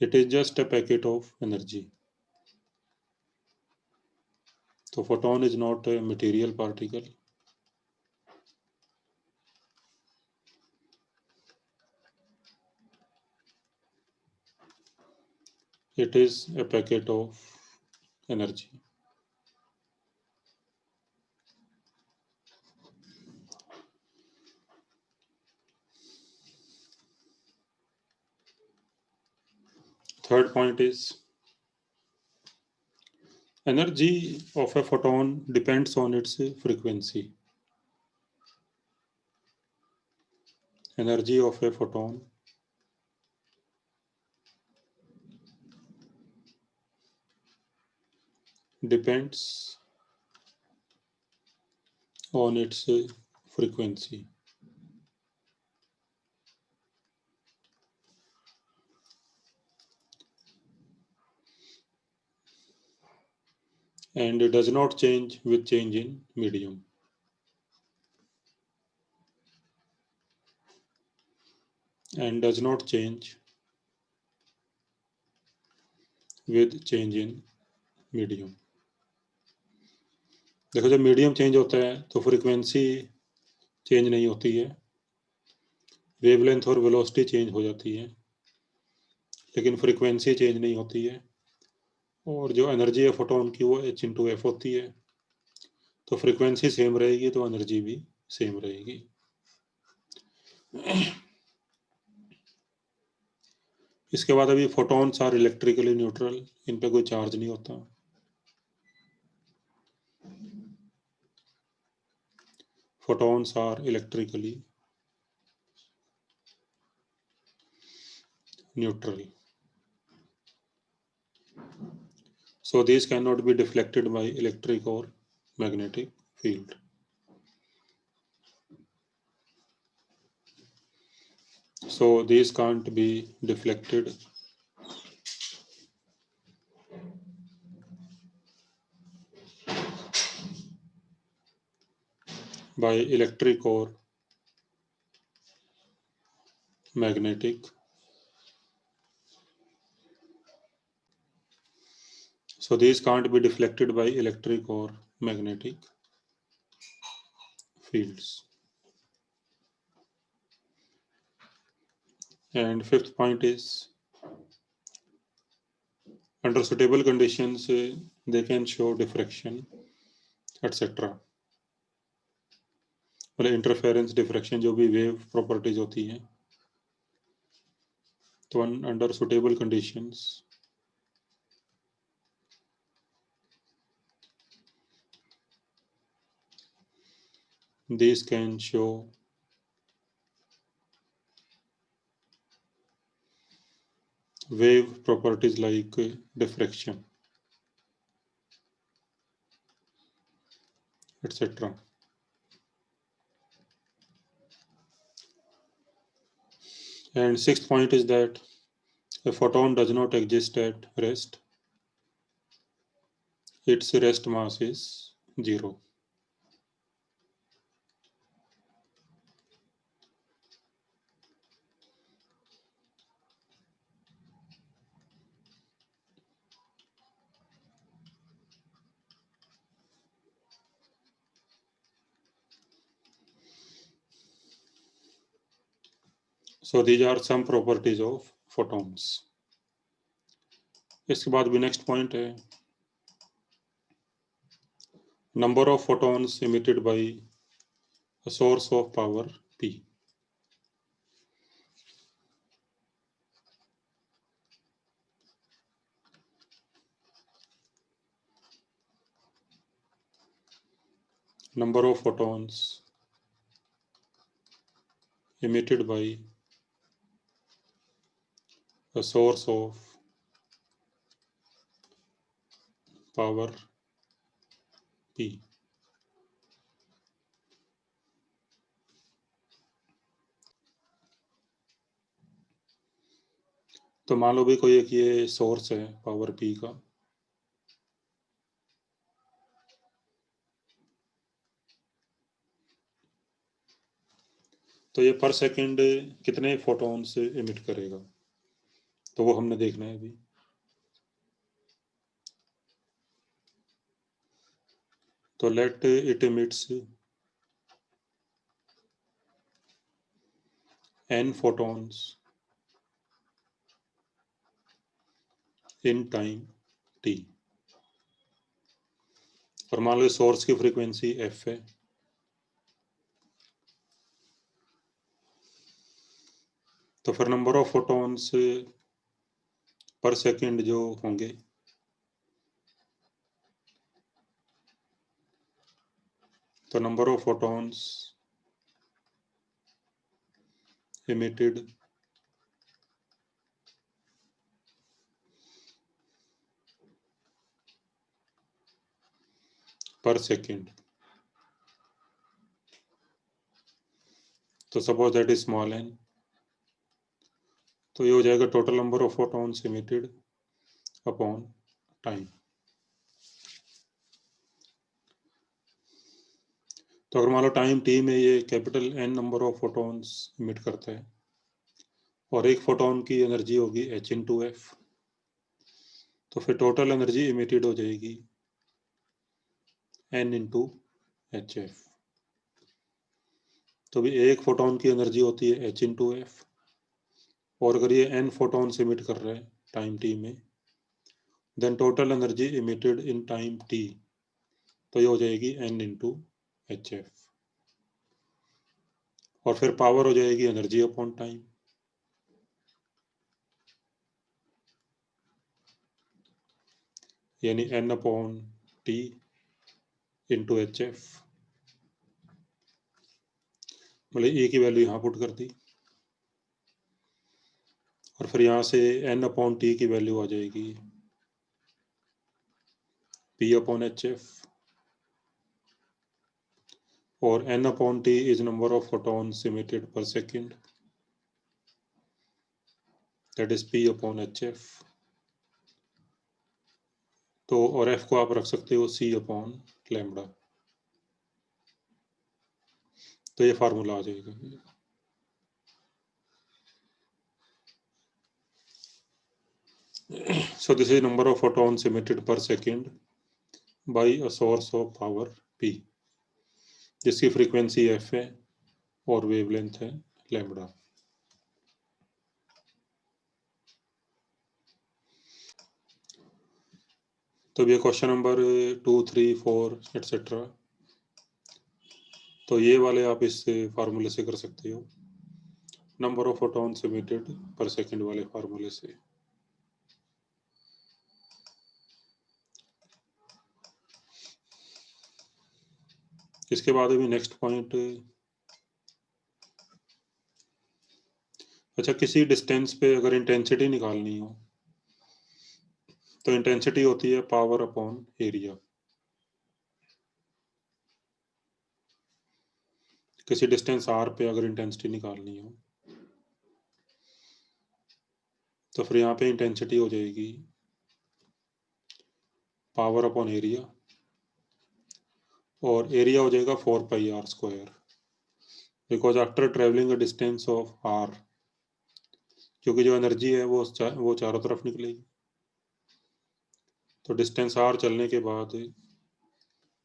S1: it is just a packet of energy. तो photon is not a material particle, it is a packet of energy. Third point is energy of a photon depends on its frequency. Energy of a photon depends on its frequency. And does not change with change in medium. And does not change with change in medium. देखो जब मीडियम चेंज होता है तो फ्रीक्वेंसी चेंज नहीं होती है, वेवलेंथ और वेलोसिटी चेंज हो जाती है, लेकिन फ्रीक्वेंसी चेंज नहीं होती है। और जो एनर्जी है फोटोन की वो h/f होती है। तो फ्रीक्वेंसी सेम रहेगी तो एनर्जी भी सेम रहेगी। इसके बाद अभी फोटॉन्स आर इलेक्ट्रिकली न्यूट्रल, इन पे कोई चार्ज नहीं होता। Photons are electrically neutral. So these cannot be deflected by electric or magnetic field. So these can't be deflected by electric or magnetic. So these can't be deflected by electric or magnetic fields. And fifth point is under suitable conditions they can show diffraction etc. मतलब इंटरफेरेंस डिफ्रैक्शन जो भी वेव प्रॉपर्टीज होती हैं, तो under suitable conditions these can show wave properties like diffraction etc. And sixth point is that a photon does not exist at rest. Its rest mass is 0. So these are some properties of photons. इसके बाद भी नेक्स्ट पॉइंट है number of photons emitted by a source of power P. Number of photons emitted by a source of power P. तो मान लो भी कोई एक ये सोर्स है पावर P का, तो ये पर सेकंड कितने फोटॉन्स इमिट करेगा, तो वो हमने देखना है अभी। तो let it emits n photons in time t, और मान लो सोर्स की फ्रीक्वेंसी f है, तो फिर number of photons per second जो होंगे तो number of photons emitted per second, तो suppose that is small n, तो ये हो जाएगा total number of photons emitted upon time. तो अगर मान लो टाइम t में ये capital N number of photons emit करता है और एक फोटॉन की एनर्जी होगी h इंटू एफ, तो फिर टोटल एनर्जी इमिटेड हो जाएगी n इंटू एच एफ। तो भी एक फोटॉन की एनर्जी होती है h इंटू एफ, और अगर ये n फोटॉन्स इमिट कर रहा है टाइम t में, then total energy emitted in time t, तो ये हो जाएगी n इंटू एच एफ, और फिर पावर हो जाएगी एनर्जी अपॉन टाइम। यानी n upon T into H F, मतलब e की वैल्यू यहाँ पुट कर दी, और फिर यहाँ से n अपॉन टी की वैल्यू आ जाएगी p अपॉन एच एफ, और n upon T is number of photons emitted per second, that is p upon H F. तो और f को आप रख सकते हो c अपॉन लैम्बडा, तो ये फार्मूला आ जाएगा। So this is number of photons emitted per second by a source of power P, जिसकी फ्रीक्वेंसी f है और वेवलेंथ है लैम्बडा। तो ये क्वेश्चन नंबर 2, 3, 4 एटसेट्रा, तो ये वाले आप इस फार्मूले से कर सकते हो, नंबर ऑफ फोटॉन्स इमिटेड पर सेकंड वाले फार्मूले से। इसके बाद अभी नेक्स्ट पॉइंट, अच्छा किसी डिस्टेंस पे अगर इंटेंसिटी निकालनी हो तो इंटेंसिटी होती है पावर अपॉन एरिया। किसी डिस्टेंस r पे अगर इंटेंसिटी निकालनी हो तो फिर यहाँ पे इंटेंसिटी हो जाएगी पावर अपॉन एरिया, और एरिया हो जाएगा 4 pi r square, because after travelling a distance of r, क्योंकि जो एनर्जी है वो चारों तरफ निकलेगी, तो डिस्टेंस r चलने के बाद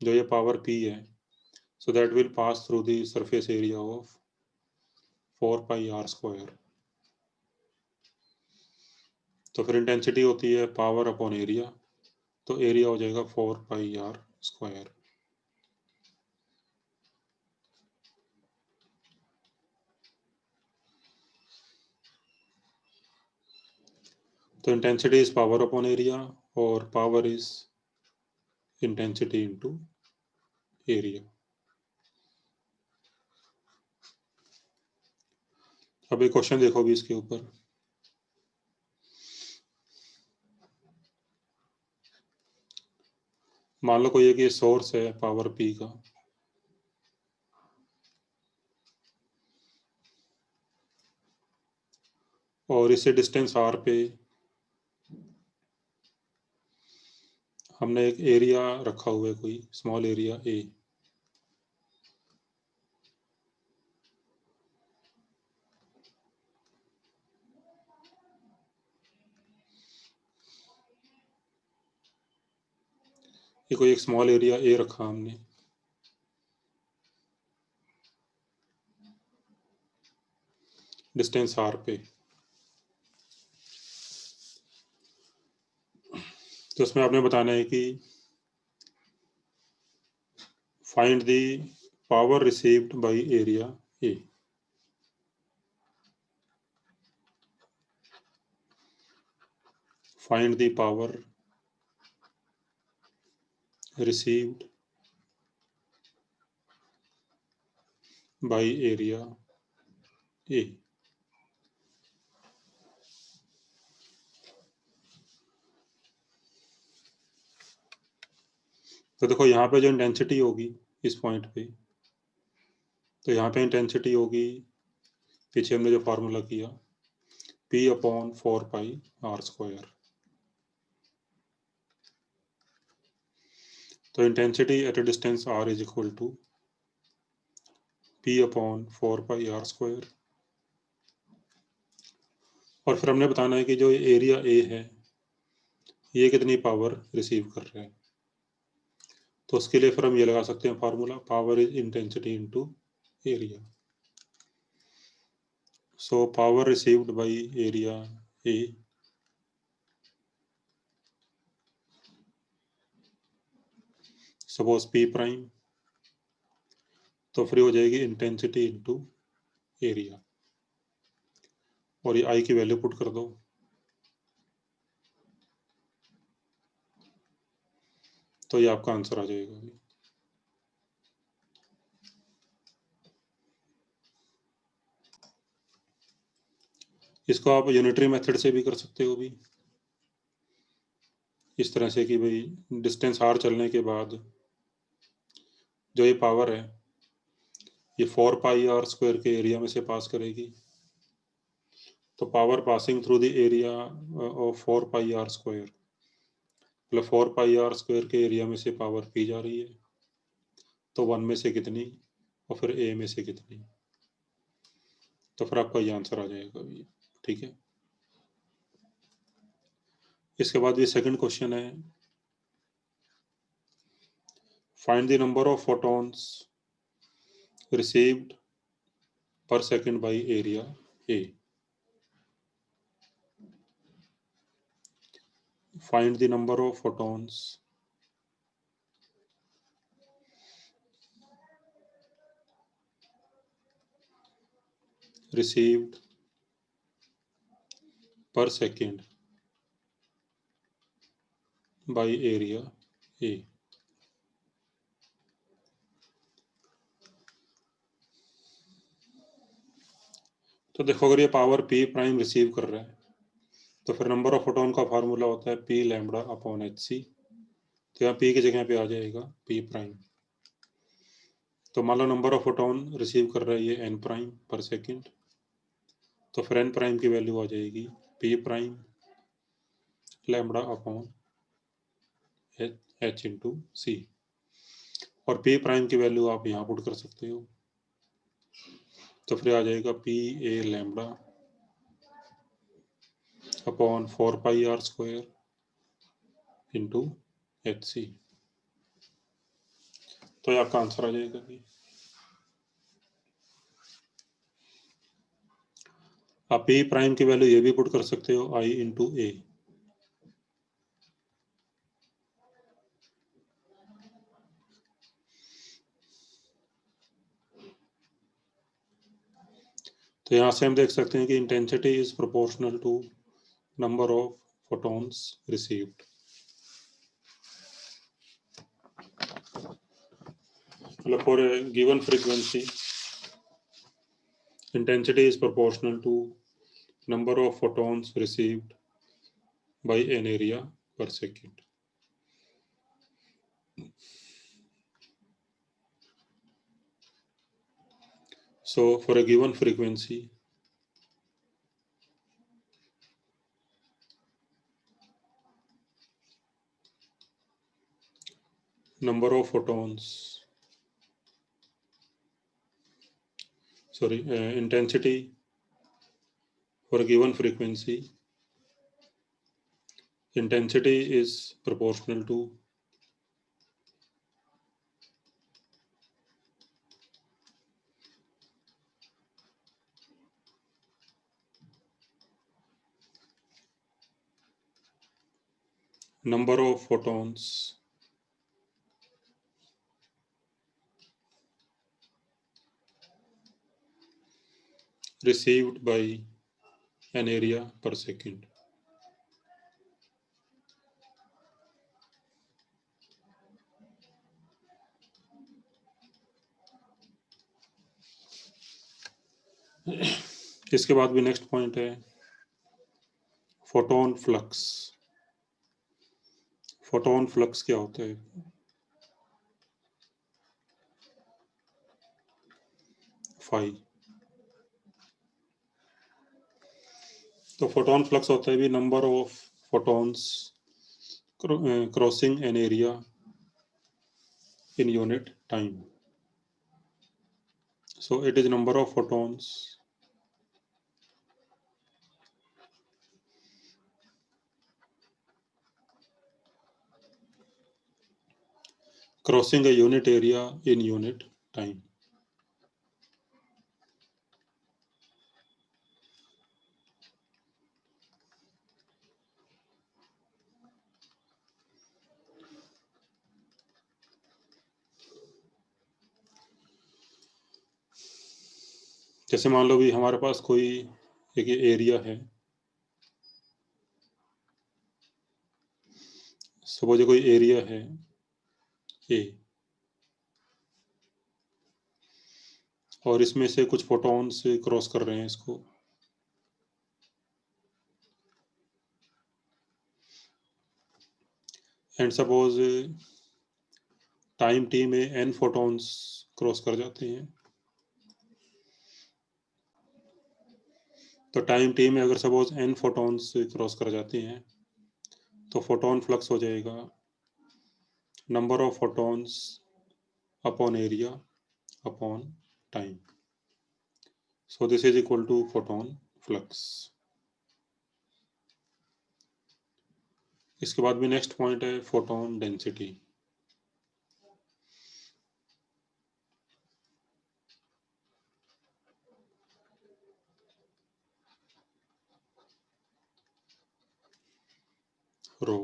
S1: जो ये पावर p है, so that will pass through the surface area of 4 pi r square. तो फिर इंटेंसिटी होती है पावर अपॉन एरिया, तो एरिया हो जाएगा 4πr²। तो intensity is power upon area और power is intensity into area. अब एक क्वेश्चन देखो भी इसके ऊपर। मान लो कोई एक ये सोर्स है पावर P का, और इसे डिस्टेंस R पे हमने एक एरिया रखा हुआ है, कोई स्मॉल एरिया A। ये कोई एक स्मॉल एरिया A रखा हमने, डिस्टेंस R पे। तो उसमें आपने बताना है कि find the power received by area A। Find the power received by area A। तो देखो यहाँ पे जो इंटेंसिटी होगी इस पॉइंट पे, तो यहाँ पे इंटेंसिटी होगी, पीछे हमने जो फार्मूला किया, P/4πr²। तो intensity at a distance R is equal to P/4πr²। और फिर हमने बताना है कि जो एरिया A है ये कितनी पावर रिसीव कर रहा है। तो उसके लिए फिर हम ये लगा सकते हैं formula, power is intensity into area. So power received by area A suppose P', तो फिर हो जाएगी इंटेंसिटी इनटू एरिया, और ये I की वैल्यू पुट कर दो, तो ये आपका आंसर आ जाएगा। इसको आप यूनिटरी मेथड से भी कर सकते हो भी, इस तरह से कि भाई डिस्टेंस R चलने के बाद जो ये पावर है ये 4πr² के एरिया में से पास करेगी। तो power passing through the area of 4πr², मतलब 4πr² के एरिया में से पावर P जा रही है, तो 1 में से कितनी और फिर A में से कितनी, तो फिर आपका ये आंसर आ जाएगा ये। ठीक है, इसके बाद ये सेकंड क्वेश्चन है, find the number of photons received per second by area A। Find the number of photons received per second by area A। तो देखो अगर ये पावर P' रिसीव कर रहा है तो फिर नंबर ऑफ फोटोन का फार्मूला होता है P(λ/hc)। तो यहाँ P की जगह पे आ जाएगा P'। तो मान लो नंबर ऑफ फोटोन रिसीव कर रहा है ये n' पर सेकेंड, तो फिर n' की वैल्यू आ जाएगी P'(λ/h/c)। और P' की वैल्यू आप यहाँ पुट कर सकते हो, तो फिर आ जाएगा PA(λ/4πr² इंटू hc। तो ये आपका आंसर आ जाएगा। आप पी प्राइम की वैल्यू ये भी पुट कर सकते हो आई इंटू ए। तो यहाँ से हम देख सकते हैं कि intensity is proportional to number of photons received. मतलब for a given frequency intensity is proportional to number of photons received by an area per second. So for a given frequency, number of photons, intensity for a given frequency, intensity is proportional to number of photons received by an area per second. इसके बाद भी नेक्स्ट पॉइंट है फोटोन फ्लक्स। फोटोन फ्लक्स क्या होता है? फाई। तो फोटोन फ्लक्स होता है भी number of photons crossing an area in unit time. So it is number of photons crossing a unit area in unit time. जैसे मान लो भी हमारे पास कोई एक एरिया है, सपोज कोई एरिया है ए और इसमें से कुछ फोटॉन्स क्रॉस कर रहे हैं इसको, एंड सपोज टाइम टी में एन फोटॉन्स क्रॉस कर जाते हैं। तो टाइम टी में अगर सपोज एन फोटॉन्स क्रॉस कर जाते हैं तो फोटोन फ्लक्स हो जाएगा number of photons upon area upon time. So this is equal to photon flux. इसके बाद भी नेक्स्ट पॉइंट है फोटोन डेंसिटी। रो।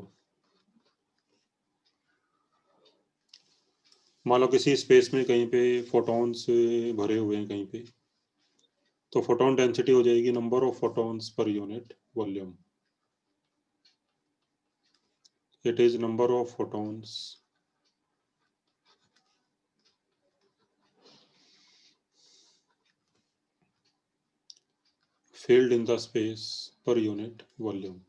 S1: मान लो किसी स्पेस में कहीं पे फोटॉन्स भरे हुए हैं कहीं पे, तो फोटोन डेंसिटी हो जाएगी number of photons per unit volume. It is number of photons filled in the space per unit volume.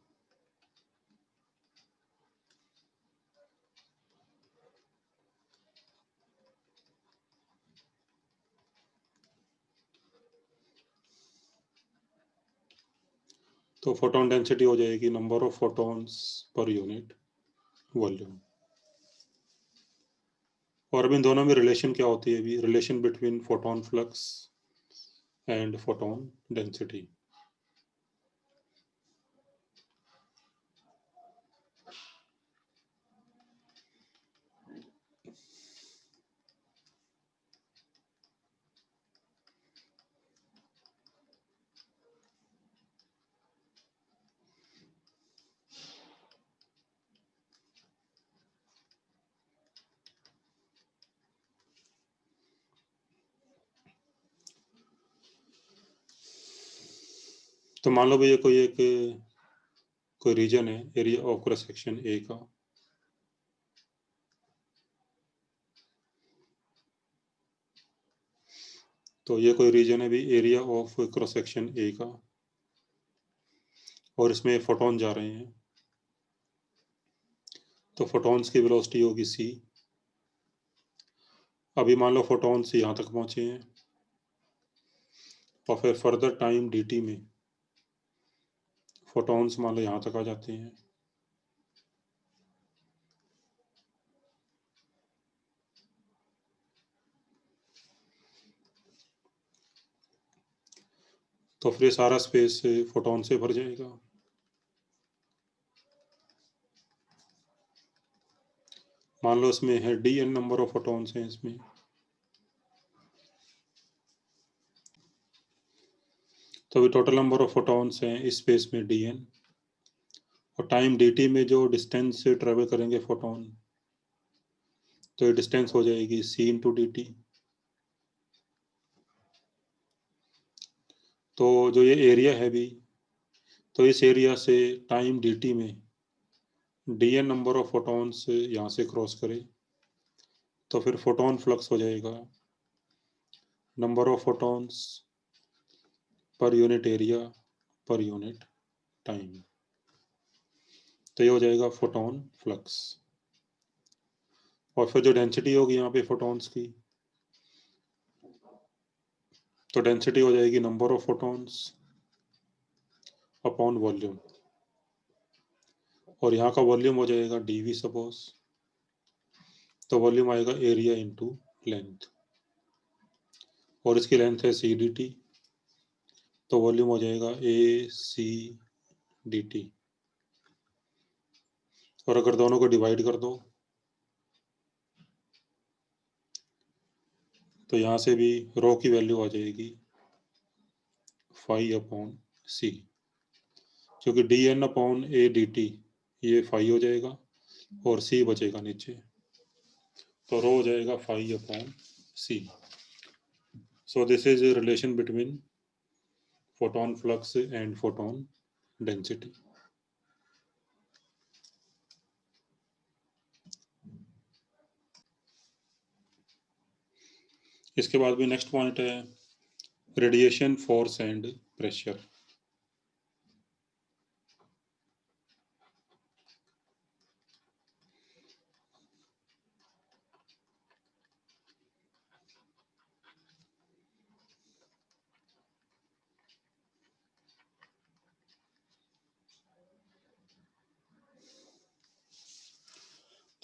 S1: तो फोटोन डेंसिटी हो जाएगी number of photons per unit volume. और अब इन दोनों में रिलेशन क्या होती है? अभी relation between photon flux and photon density. तो मान लो भैया कोई रीजन है area of cross section A का, तो ये कोई रीजन है भी area of cross section A का, और इसमें फोटोन जा रहे हैं, तो फोटॉन्स की वेलोसिटी होगी c। अभी मान लो फोटॉन्स यहाँ तक पहुंचे हैं और फिर फर्दर टाइम dt में फोटॉन्स मान लो यहाँ तक आ जाते हैं, तो फिर ये सारा स्पेस फोटॉन से भर जाएगा। मान लो इसमें है dn नंबर ऑफ फोटॉन्स हैं इसमें, तो अभी टोटल नंबर ऑफ फोटॉन्स हैं इस स्पेस में dn, और टाइम dt में जो डिस्टेंस से ट्रेवल करेंगे फोटॉन, तो ये डिस्टेंस हो जाएगी c इंटू dt। तो जो ये एरिया है भी, तो इस एरिया से टाइम dt में dn नंबर ऑफ फोटॉन्स यहाँ से क्रॉस करे, तो फिर फोटॉन फ्लक्स हो जाएगा number of photons per unit area per unit time, तो ये हो जाएगा फोटॉन फ्लक्स। और फिर जो डेंसिटी होगी यहाँ पे फोटॉन्स की, तो डेंसिटी हो जाएगी number of photons upon volume, और यहाँ का वॉल्यूम हो जाएगा dv सपोज, तो वॉल्यूम आएगा एरिया इंटू लेंथ, और इसकी लेंथ है c dt, तो वॉल्यूम हो जाएगा a c dt, और अगर दोनों को डिवाइड कर दो तो यहाँ से भी रो की वैल्यू आ जाएगी फाई अपॉन सी, क्योंकि dn अपॉन a dt ये फाई हो जाएगा और c बचेगा नीचे, तो रो हो जाएगा phi upon c. So this is a relation between photon flux and photon density. इसके बाद भी नेक्स्ट पॉइंट है रेडिएशन फोर्स एंड प्रेशर।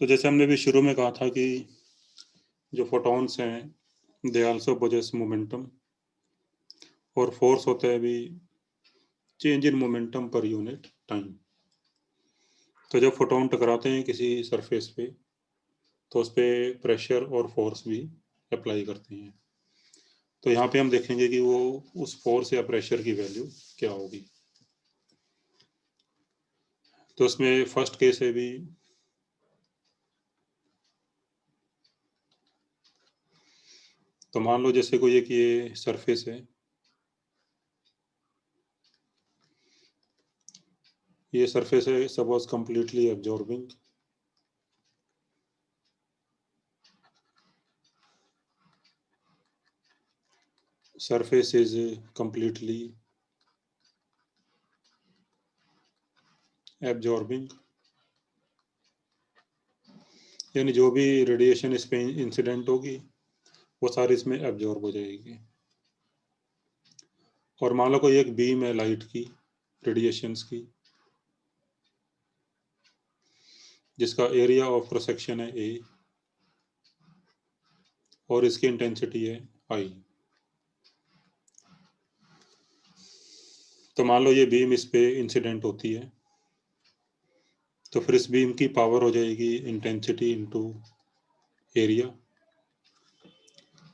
S1: तो जैसे हमने भी शुरू में कहा था कि जो फोटॉन्स हैं दे आल्सो पोजेस मोमेंटम, और फोर्स होता है भी change in momentum per unit time. तो जब फोटॉन टकराते हैं किसी सरफेस पे, तो उस पर प्रेशर और फोर्स भी अप्लाई करते हैं। तो यहाँ पे हम देखेंगे कि वो उस फोर्स या प्रेशर की वैल्यू क्या होगी। तो उसमें फर्स्ट केस है भी, तो मान लो जैसे कोई एक ये सरफेस है, ये सरफेस है suppose completely absorbing, surface is completely absorbing, यानी जो भी रेडिएशन इस पे इंसिडेंट होगी वो सारी इसमें एब्जॉर्ब हो जाएगी। और मान लो कोई एक बीम है लाइट की, रेडिएशंस की, जिसका एरिया ऑफ क्रॉस सेक्शन है ए और इसकी इंटेंसिटी है आई। तो मान लो ये बीम इस पे इंसिडेंट होती है, तो फिर इस बीम की पावर हो जाएगी इंटेंसिटी इंटू एरिया,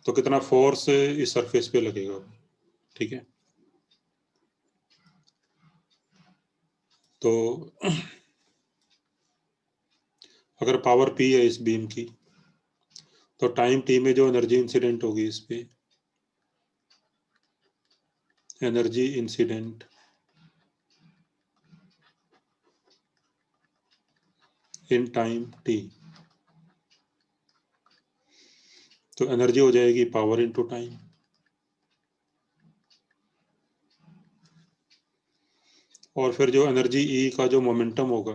S1: तो कितना फोर्स इस सरफेस पे लगेगा, ठीक है। तो अगर पावर P है इस बीम की, तो टाइम t में जो एनर्जी इंसिडेंट होगी इस पे, energy incident in time t। तो एनर्जी हो जाएगी पावर इनटू टाइम। और फिर जो एनर्जी E का जो मोमेंटम होगा,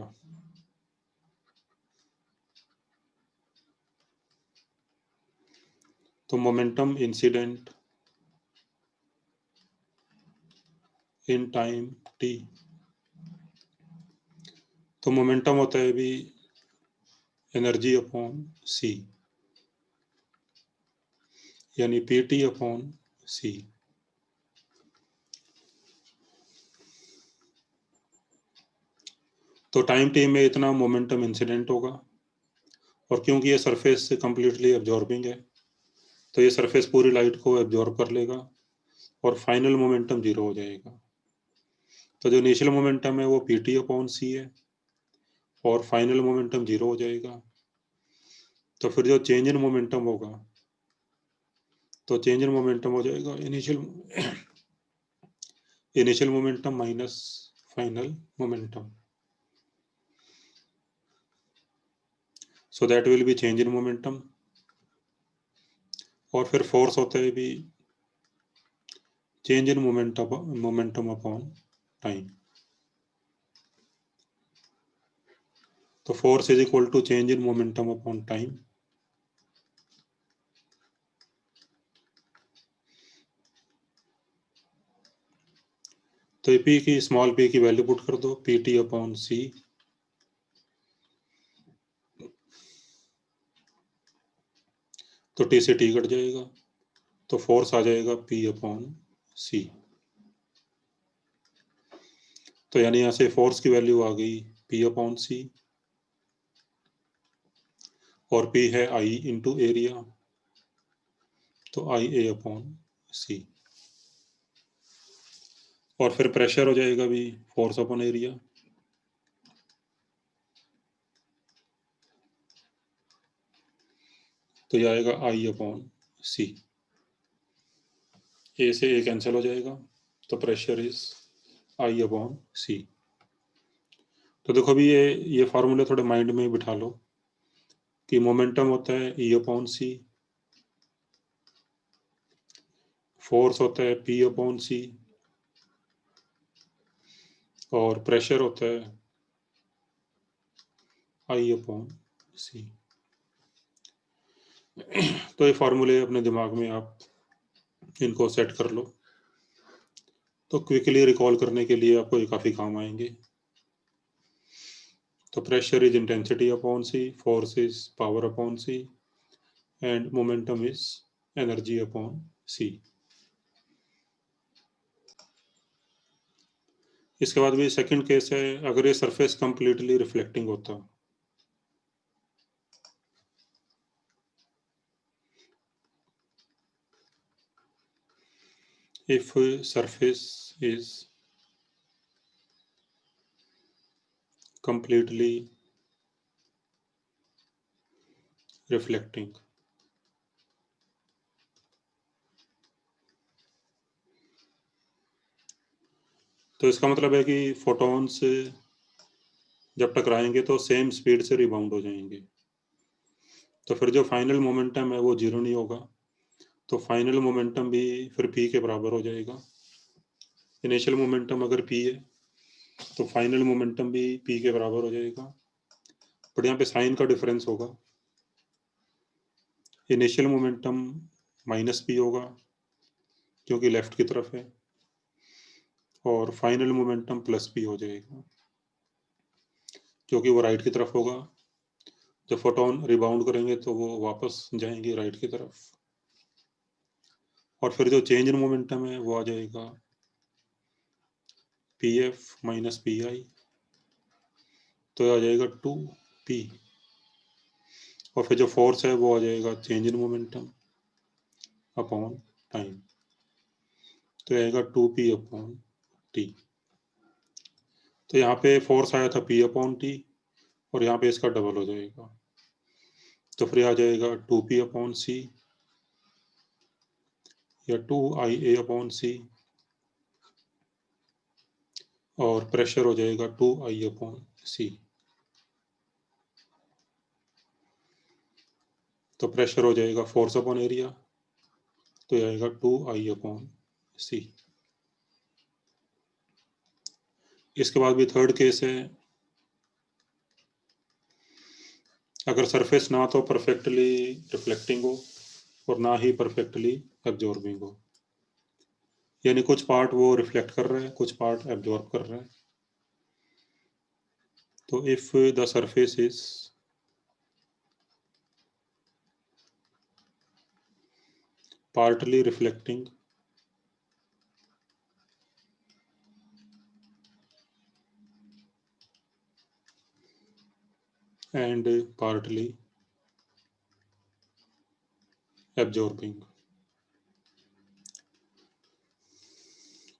S1: तो momentum incident in time t। तो मोमेंटम होता है भी एनर्जी अपॉन c, यानी pt अपॉन c। तो टाइम t में इतना मोमेंटम इंसिडेंट होगा, और क्योंकि ये सरफेस से कंप्लीटली एब्जॉर्बिंग है, तो ये सरफेस पूरी लाइट को एब्जॉर्ब कर लेगा और फाइनल मोमेंटम 0 हो जाएगा। तो जो इनिशियल मोमेंटम है वो pt अपॉन c है, और फाइनल मोमेंटम 0 हो जाएगा। तो फिर जो चेंज इन मोमेंटम होगा, तो चेंज इन मोमेंटम हो जाएगा initial momentum minus final momentum, so that will be change in momentum. और फिर फोर्स होता है भी change in momentum upon time. तो force is equal to change in momentum upon time. तो पी की स्मॉल p की वैल्यू पुट कर दो, pt अपॉन c। तो t से t कट जाएगा, तो फोर्स आ जाएगा p अपॉन c। तो यानी यहाँ से फोर्स की वैल्यू आ गई p अपॉन c, और p है I इंटू एरिया, तो I a अपॉन c। और फिर प्रेशर हो जाएगा भी फोर्स अपॉन एरिया, तो ये आएगा I अपॉन c। ए से ए कैंसिल हो जाएगा, तो pressure is I upon c। तो देखो भी ये फार्मूले थोड़े माइंड में बिठा लो कि मोमेंटम होता है E अपॉन c, फोर्स होता है P अपॉन c, और प्रेशर होता है I अपॉन c। तो ये फार्मूले अपने दिमाग में आप इनको सेट कर लो, तो क्विकली रिकॉल करने के लिए आपको ये काफ़ी काम आएंगे। तो pressure is intensity upon c, force is power upon c, and momentum is energy upon c। इसके बाद भी सेकंड केस है, अगर ये सरफेस कंप्लीटली रिफ्लेक्टिंग होता, if surface is completely reflecting, तो इसका मतलब है कि फोटॉन्स जब टकराएंगे तो सेम स्पीड से रिबाउंड हो जाएंगे, तो फिर जो फाइनल मोमेंटम है वो 0 नहीं होगा, तो फाइनल मोमेंटम भी फिर p के बराबर हो जाएगा। इनिशियल मोमेंटम अगर p है तो फाइनल मोमेंटम भी p के बराबर हो जाएगा, बट यहाँ पे साइन का डिफरेंस होगा। इनिशियल मोमेंटम माइनस p होगा क्योंकि लेफ्ट की तरफ है, और फाइनल मोमेंटम प्लस p हो जाएगा क्योंकि वो राइट की तरफ होगा। जब फोटोन रिबाउंड करेंगे तो वो वापस जाएंगे राइट की तरफ, और फिर जो चेंज इन मोमेंटम है वो आ जाएगा pf माइनस pi, तो आ जाएगा 2p, और फिर जो फोर्स है वो आ जाएगा change in momentum upon time, तो आएगा 2p अपॉन t। तो यहाँ पे फोर्स आया था p अपॉन t, और यहाँ पे इसका डबल हो जाएगा, तो फिर आ जाएगा 2p अपॉन c या 2ia अपॉन c, और प्रेशर हो जाएगा 2i अपॉन c। तो प्रेशर हो जाएगा फोर्स अपॉन एरिया, तो ये आएगा 2I/c। इसके बाद भी थर्ड केस है, अगर सरफेस ना तो परफेक्टली रिफ्लेक्टिंग हो और ना ही परफेक्टली एब्जॉर्बिंग हो, यानी कुछ पार्ट वो रिफ्लेक्ट कर रहा है, कुछ पार्ट एब्जॉर्ब कर रहा है। तो if the surface is partly reflecting and partly absorbing,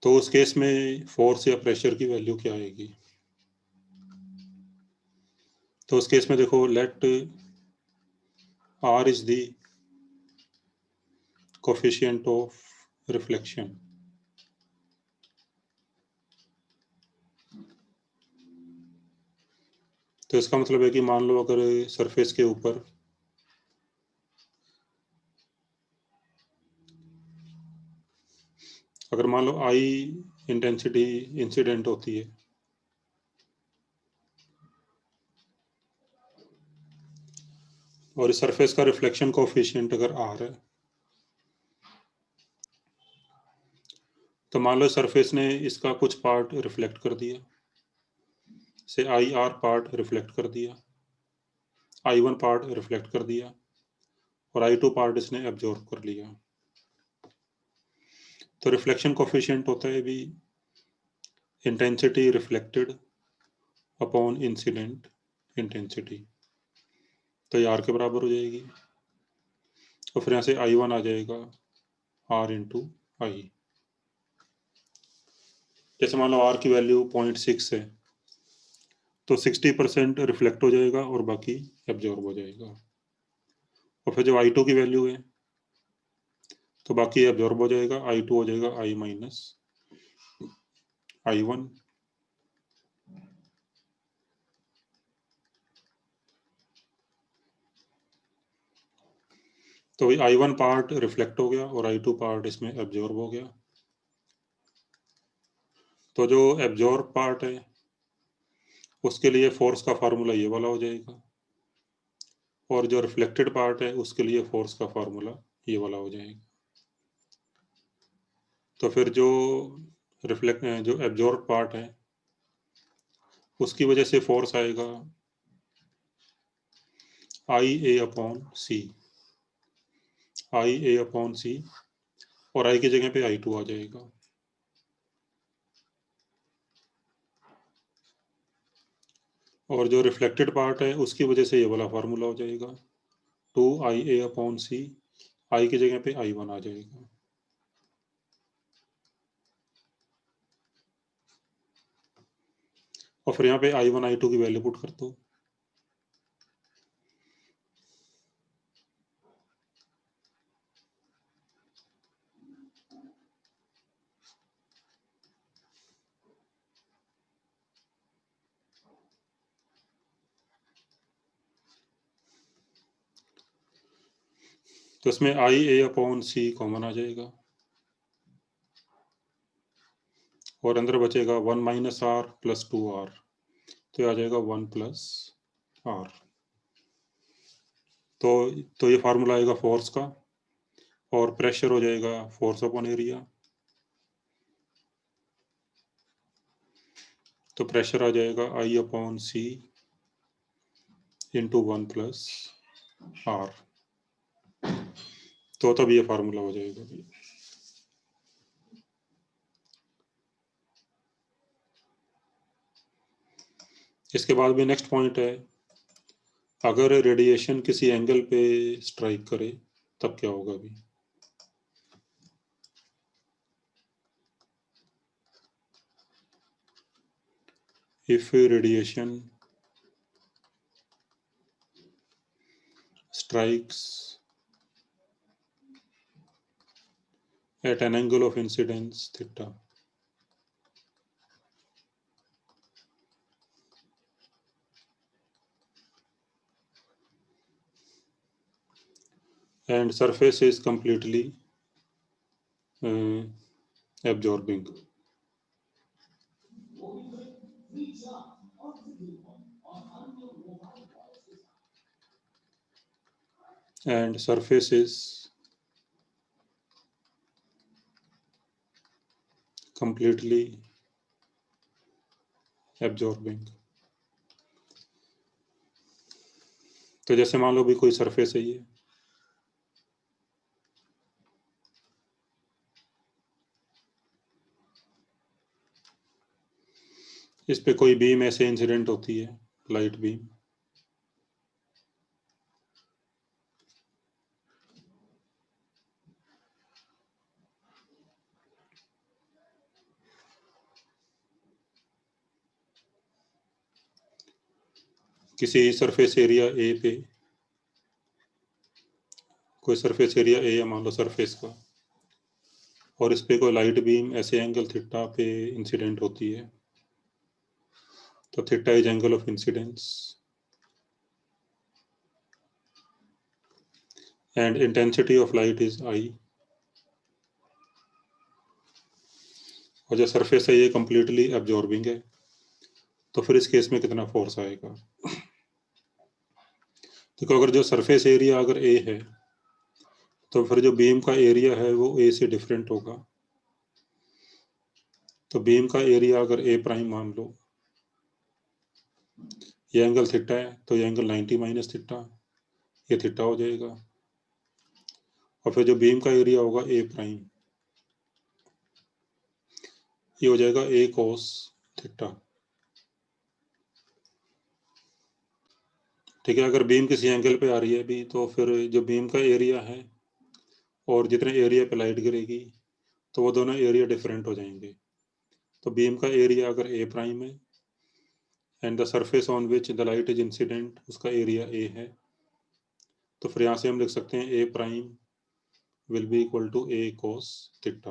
S1: तो उस केस में फोर्स या प्रेशर की वैल्यू क्या आएगी? तो उस केस में देखो, let R is the coefficient of reflection. तो इसका मतलब है कि मान लो अगर सरफेस के ऊपर अगर मान लो I इंटेंसिटी इंसिडेंट होती है, और इस सरफेस का रिफ्लेक्शन कोफिशिएंट अगर R है, तो मान लो सरफेस ने इसका कुछ पार्ट रिफ्लेक्ट कर दिया, से IR पार्ट रिफ्लेक्ट कर दिया, I1 पार्ट रिफ्लेक्ट कर दिया, और I2 पार्ट इसने एब्जॉर्ब कर लिया। तो रिफ्लेक्शन कोफिशिएंट होता है भी intensity reflected upon incident intensity, तो ये R के बराबर हो जाएगी, और फिर यहाँ से I1 आ जाएगा R इंटू आई। जैसे मान लो R की वैल्यू 0.6 है, तो 60% रिफ्लेक्ट हो जाएगा और बाकी एब्जॉर्ब हो जाएगा। और फिर जब I2 की वैल्यू है तो बाकी एब्जॉर्ब हो जाएगा, I2 हो जाएगा I माइनस I1। तो I1 पार्ट रिफ्लेक्ट हो गया और I2 पार्ट इसमें एब्जॉर्ब हो गया। तो जो एब्जॉर्ब पार्ट है उसके लिए फोर्स का फार्मूला ये वाला हो जाएगा, और जो रिफ्लेक्टेड पार्ट है उसके लिए फोर्स का फार्मूला ये वाला हो जाएगा। तो फिर जो एब्जॉर्ब पार्ट है उसकी वजह से फोर्स आएगा IA/C, IA/C, और I की जगह पे I2 आ जाएगा। और जो रिफ्लेक्टेड पार्ट है उसकी वजह से ये वाला फार्मूला हो जाएगा 2IA/C, I की जगह पे I1 आ जाएगा। और फिर यहाँ पे I1 I2 की वैल्यू पुट कर दो। तो इसमें IA/C कॉमन आ जाएगा, और अंदर बचेगा 1 माइनस R प्लस 2R, तो ये आ जाएगा 1 प्लस R। तो ये फार्मूला आएगा फोर्स का, और प्रेशर हो जाएगा फोर्स अपॉन एरिया। तो प्रेशर आ जाएगा I/C इंटू 1 प्लस R। तो तब ये फार्मूला हो जाएगा। इसके बाद भी नेक्स्ट पॉइंट है, अगर रेडिएशन किसी एंगल पे स्ट्राइक करे तब क्या होगा भी। If radiation strikes at an angle of incidence theta, and surface is completely absorbing. And surface is completely absorbing. तो जैसे मान लो भी कोई सरफेस है ये, इस पे कोई बीम ऐसे इंसिडेंट होती है, लाइट बीम, किसी सरफेस एरिया ए पे, कोई सरफेस एरिया ए है मान लो सरफेस का, और इस पे कोई लाइट बीम ऐसे एंगल थीटा पे इंसिडेंट होती है, तो theta is angle of incidence and intensity of light is I. और जो सरफेस है ये कंप्लीटली एब्जॉर्बिंग है, तो फिर इस केस में कितना फोर्स आएगा। देखो अगर जो सरफेस एरिया अगर ए है तो फिर जो बीम का एरिया है वो ए से डिफरेंट होगा। तो बीम का एरिया अगर ए प्राइम मान लो, ये एंगल थीटा है, तो ये एंगल 90 माइनस थीटा, ये थीटा हो जाएगा। और फिर जो बीम का एरिया होगा ए प्राइम, ये हो जाएगा ए कोस थीटा। ठीक है, अगर बीम किसी एंगल पे आ रही है भी, तो फिर जो बीम का एरिया है और जितने एरिया पे लाइट गिरेगी, तो वो दोनों एरिया डिफरेंट हो जाएंगे। तो बीम का एरिया अगर ए प्राइम है and the surface on which the light is incident, उसका एरिया ए है, तो फिर यहाँ से हम लिख सकते हैं A prime will be equal to A cos theta.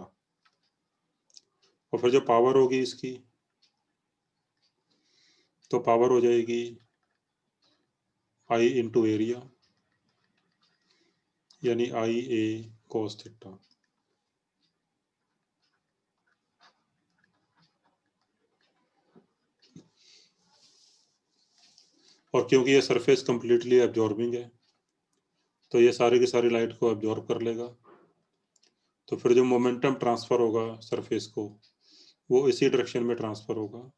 S1: और फिर जो पावर होगी इसकी, तो पावर हो जाएगी आई इंटू एरिया, यानी आई ए कोस थीटा। और क्योंकि ये सरफेस कंप्लीटली एब्जॉर्बिंग है, तो ये सारी की सारी लाइट को एब्जॉर्ब कर लेगा। तो फिर जो मोमेंटम ट्रांसफर होगा सरफेस को, वो इसी डायरेक्शन में ट्रांसफर होगा।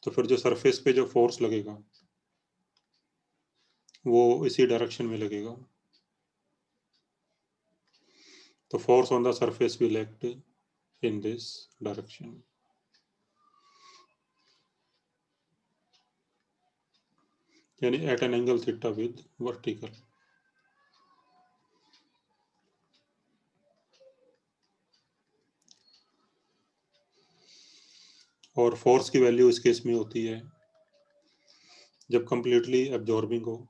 S1: तो फिर जो सरफेस पे जो फोर्स लगेगा वो इसी डायरेक्शन में लगेगा। तो force on the surface will act in this direction. यानी at an angle theta with vertical. और फोर्स की वैल्यू इस केस में होती है जब कंप्लीटली एब्जॉर्बिंग हो,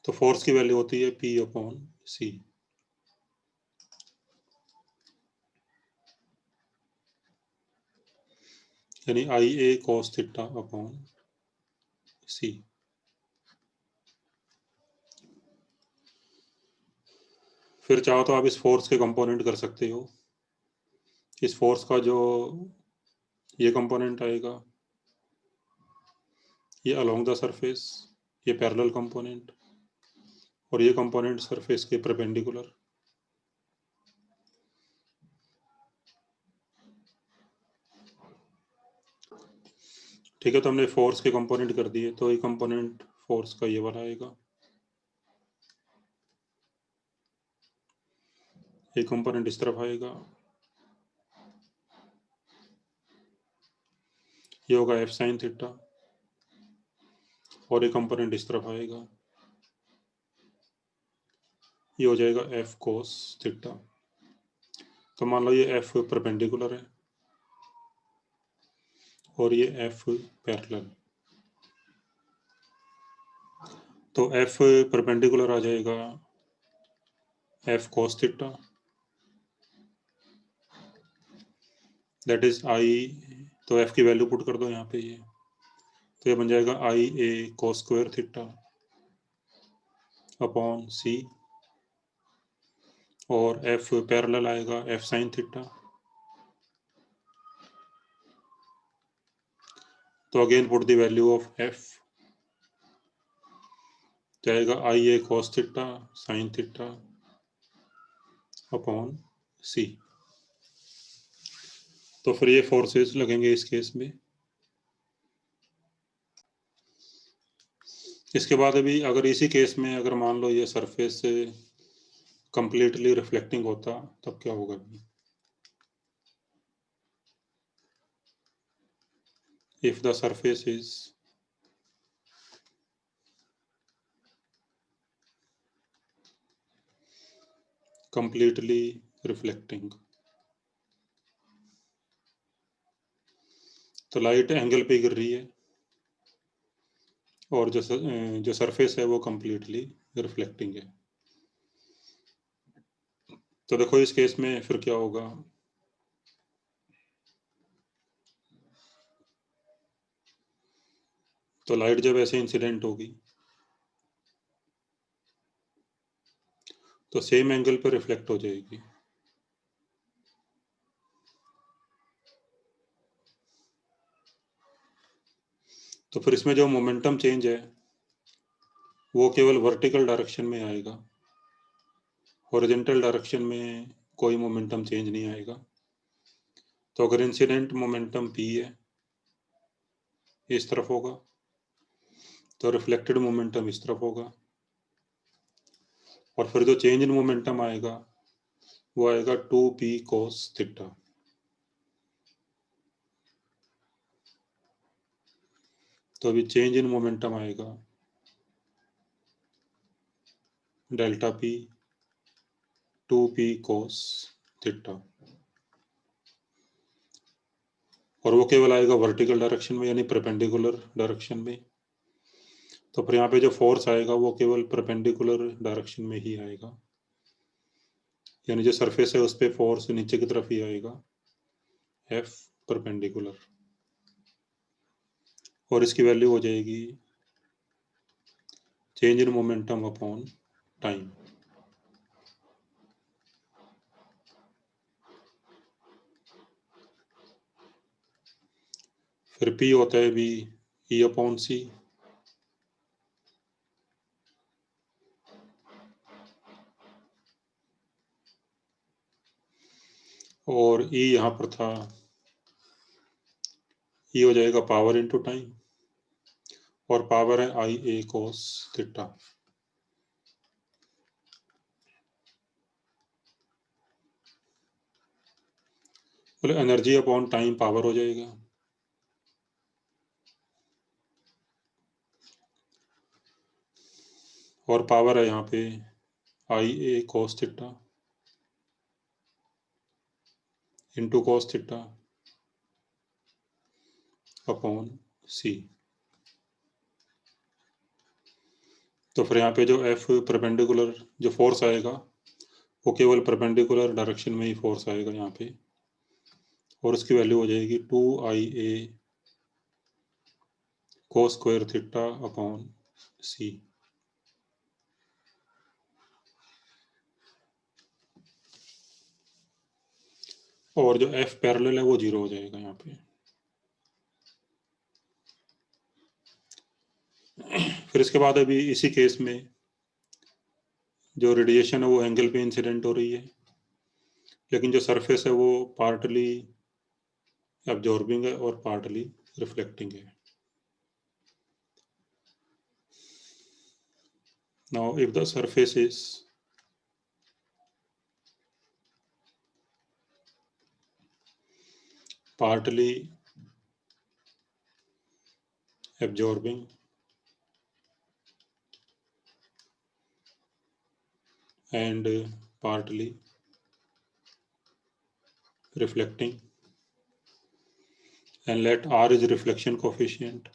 S1: तो फोर्स की वैल्यू होती है P अपॉन C। यानी आई ए कॉस थीटा अपॉन C। फिर चाहो तो आप इस फोर्स के कंपोनेंट कर सकते हो। इस फोर्स का जो ये कंपोनेंट आएगा, ये अलोंग द सरफेस, ये पैरेलल कंपोनेंट, और ये कंपोनेंट सरफेस के परपेंडिकुलर। ठीक है, तो हमने फोर्स के कंपोनेंट कर दिए, तो ये कंपोनेंट फोर्स का ये वाला आएगा, ये कंपोनेंट इस तरफ आएगा, ये होगा एफ साइन थीटा, और ये कंपोनेंट इस तरफ आएगा, ये हो जाएगा एफ कोस थीटा। तो मान लो ये एफ परपेंडिकुलर है और ये एफ पैरेलल, तो एफ परपेंडिकुलर आ जाएगा F cos theta, that is I. तो एफ की वैल्यू पुट कर दो यहाँ पे, ये तो ये बन जाएगा I A cos square theta upon C, और एफ पैरेलल आएगा एफ साइन थीटा। तो again put the value of F, जाएगा I A cos theta sine theta upon C. तो फिर ये फोर्सेस लगेंगे इस केस में। इसके बाद अभी अगर इसी केस में अगर मान लो ये सरफेस से कंप्लीटली रिफ्लेक्टिंग होता तब क्या होगा? If the surface is completely reflecting, तो लाइट एंगल पे गिर रही है और जो सरफेस है वो completely रिफ्लेक्टिंग है। तो देखो इस केस में फिर क्या होगा? तो लाइट जब ऐसे इंसिडेंट होगी तो सेम एंगल पर रिफ्लेक्ट हो जाएगी। तो फिर इसमें जो मोमेंटम चेंज है वो केवल वर्टिकल डायरेक्शन में आएगा, हॉरिजॉन्टल डायरेक्शन में कोई मोमेंटम चेंज नहीं आएगा। तो अगर इंसिडेंट मोमेंटम p है, इस तरफ होगा, तो रिफ्लेक्टेड मोमेंटम इस तरफ होगा, और फिर जो चेंज इन मोमेंटम आएगा वो आएगा 2p cos थीटा। तो अभी चेंज इन मोमेंटम आएगा delta p 2p cos theta, और वो केवल आएगा वर्टिकल डायरेक्शन में यानी परपेंडिकुलर डायरेक्शन में। तो फिर यहाँ पे जो फोर्स आएगा वो केवल परपेंडिकुलर डायरेक्शन में ही आएगा, यानी जो सरफेस है उस पर फोर्स नीचे की तरफ ही आएगा, एफ परपेंडिकुलर, और इसकी वैल्यू हो जाएगी change in momentum upon time. फिर P होता है भी E अपॉन सी, और E यहाँ पर था, E हो जाएगा पावर इंटू टाइम, और पावर है आई ए कोस थीटा। बोले एनर्जी अपॉन टाइम पावर हो जाएगा, और पावर है यहाँ पे I A cos theta into cos theta upon C. तो फिर यहाँ पे जो एफ परपेंडिकुलर जो फोर्स आएगा वो केवल परपेंडिकुलर डायरेक्शन में ही फोर्स आएगा यहाँ पे, और उसकी वैल्यू हो जाएगी 2ia cos square theta upon C. और जो एफ पैरेलल है वो 0 हो जाएगा यहाँ पे। फिर इसके बाद अभी इसी केस में जो रेडिएशन है वो एंगल पे इंसिडेंट हो रही है, लेकिन जो सरफेस है वो पार्टली एब्जॉर्बिंग है और पार्टली रिफ्लेक्टिंग है। Now if the surface is partly absorbing and partly reflecting, and let R is reflection coefficient,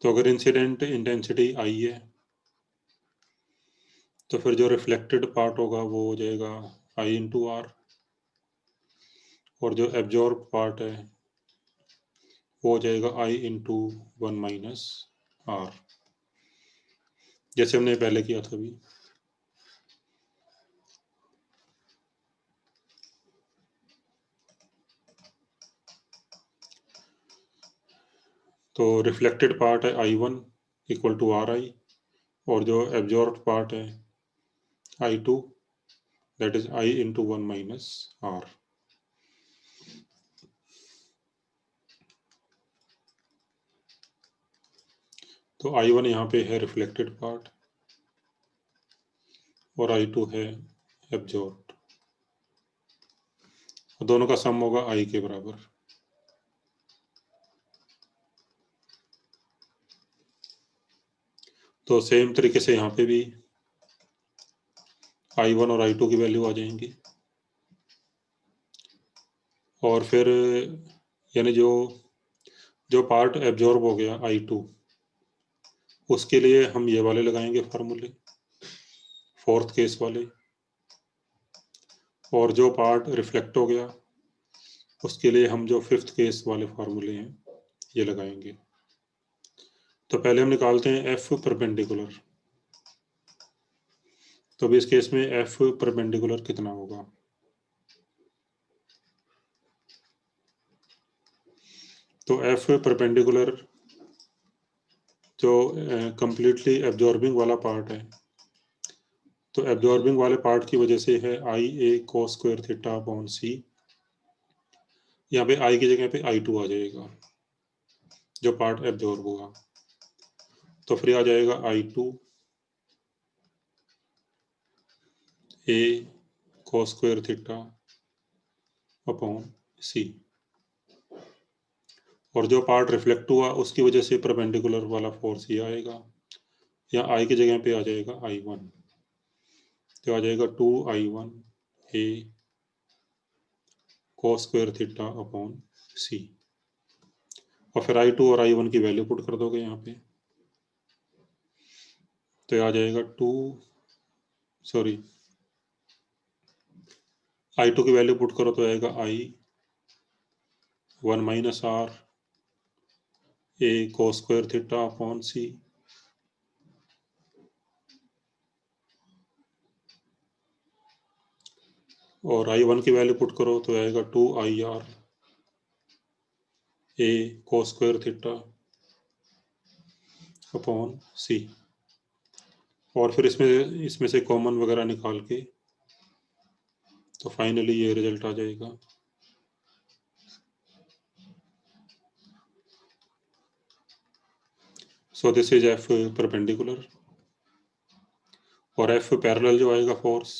S1: तो अगर इंसिडेंट इंटेंसिटी आई है तो फिर जो रिफ्लेक्टेड पार्ट होगा वो हो जाएगा आई इंटू आर, और जो एब्जॉर्ब पार्ट है वो हो जाएगा I इंटू 1 माइनस R, जैसे हमने पहले किया था अभी। तो रिफ्लेक्टेड पार्ट है I1 इक्वल टू RI, और जो एब्जॉर्ब पार्ट है I2 that is I into 1 minus R। तो I1 यहाँ पे है रिफ्लेक्टेड पार्ट और I2 है एब्जॉर्ब, दोनों का सम होगा I के बराबर। तो सेम तरीके से यहाँ पे भी I1 और I2 की वैल्यू आ जाएंगी, और फिर यानी जो पार्ट एब्जॉर्ब हो गया I2 उसके लिए हम ये वाले लगाएंगे फार्मूले, फोर्थ केस वाले, और जो पार्ट रिफ्लेक्ट हो गया उसके लिए हम जो फिफ्थ केस वाले फार्मूले हैं ये लगाएंगे। तो पहले हम निकालते हैं F परपेंडिकुलर। तो अभी इस केस में F परपेंडिकुलर कितना होगा? तो F परपेंडिकुलर जो कंप्लीटली एब्जॉर्बिंग वाला पार्ट है, तो एब्जॉर्बिंग वाले पार्ट की वजह से है I A cos square theta upon C। यहाँ पे I की जगह पे I2 आ जाएगा जो पार्ट एब्जॉर्ब होगा, तो फिर आ जाएगा I2 A cos square theta upon C, और जो पार्ट रिफ्लेक्ट हुआ उसकी वजह से परपेंडिकुलर वाला फोर्स ये आएगा, या I की जगह पे आ जाएगा I1, तो आ जाएगा 2I1 A cos square theta upon C, और फिर I2 और I1 की वैल्यू पुट कर दोगे यहाँ पे, तो आ जाएगा I2 की वैल्यू पुट करो तो आएगा I 1 minus R A cos square theta upon C, और I1 की वैल्यू पुट करो तो आएगा 2IR A cos square theta upon C, और फिर इसमें से कॉमन वगैरह निकाल के तो फाइनली ये रिजल्ट आ जाएगा। सो दिस इज F परपेंडिकुलर, और F पैरेलल जो आएगा फोर्स,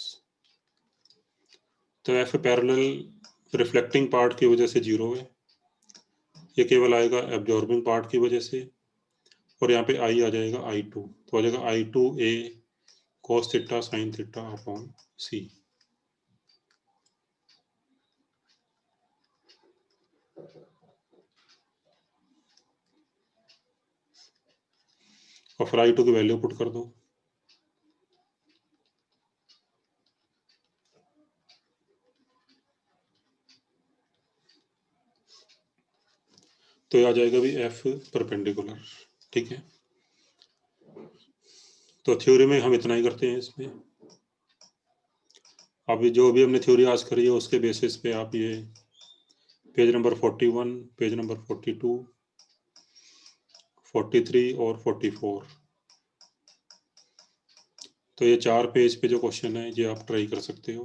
S1: तो F पैरेलल रिफ्लेक्टिंग पार्ट की वजह से जीरो है, ये केवल आएगा एब्जॉर्बिंग पार्ट की वजह से, और यहाँ पे I आ जाएगा I2, तो आ जाएगा I2 A cos theta sin theta upon C। और फिर I2 की वैल्यू पुट कर दो, तो ये आ जाएगा भी F परपेंडिकुलर। ठीक है, तो थ्योरी में हम इतना ही करते हैं इसमें। अभी जो भी हमने थ्योरी आज करी है उसके बेसिस पे आप ये पेज नंबर 41, पेज नंबर 42, 43 और 44, तो ये 4 पेज पे जो क्वेश्चन है ये आप ट्राई कर सकते हो।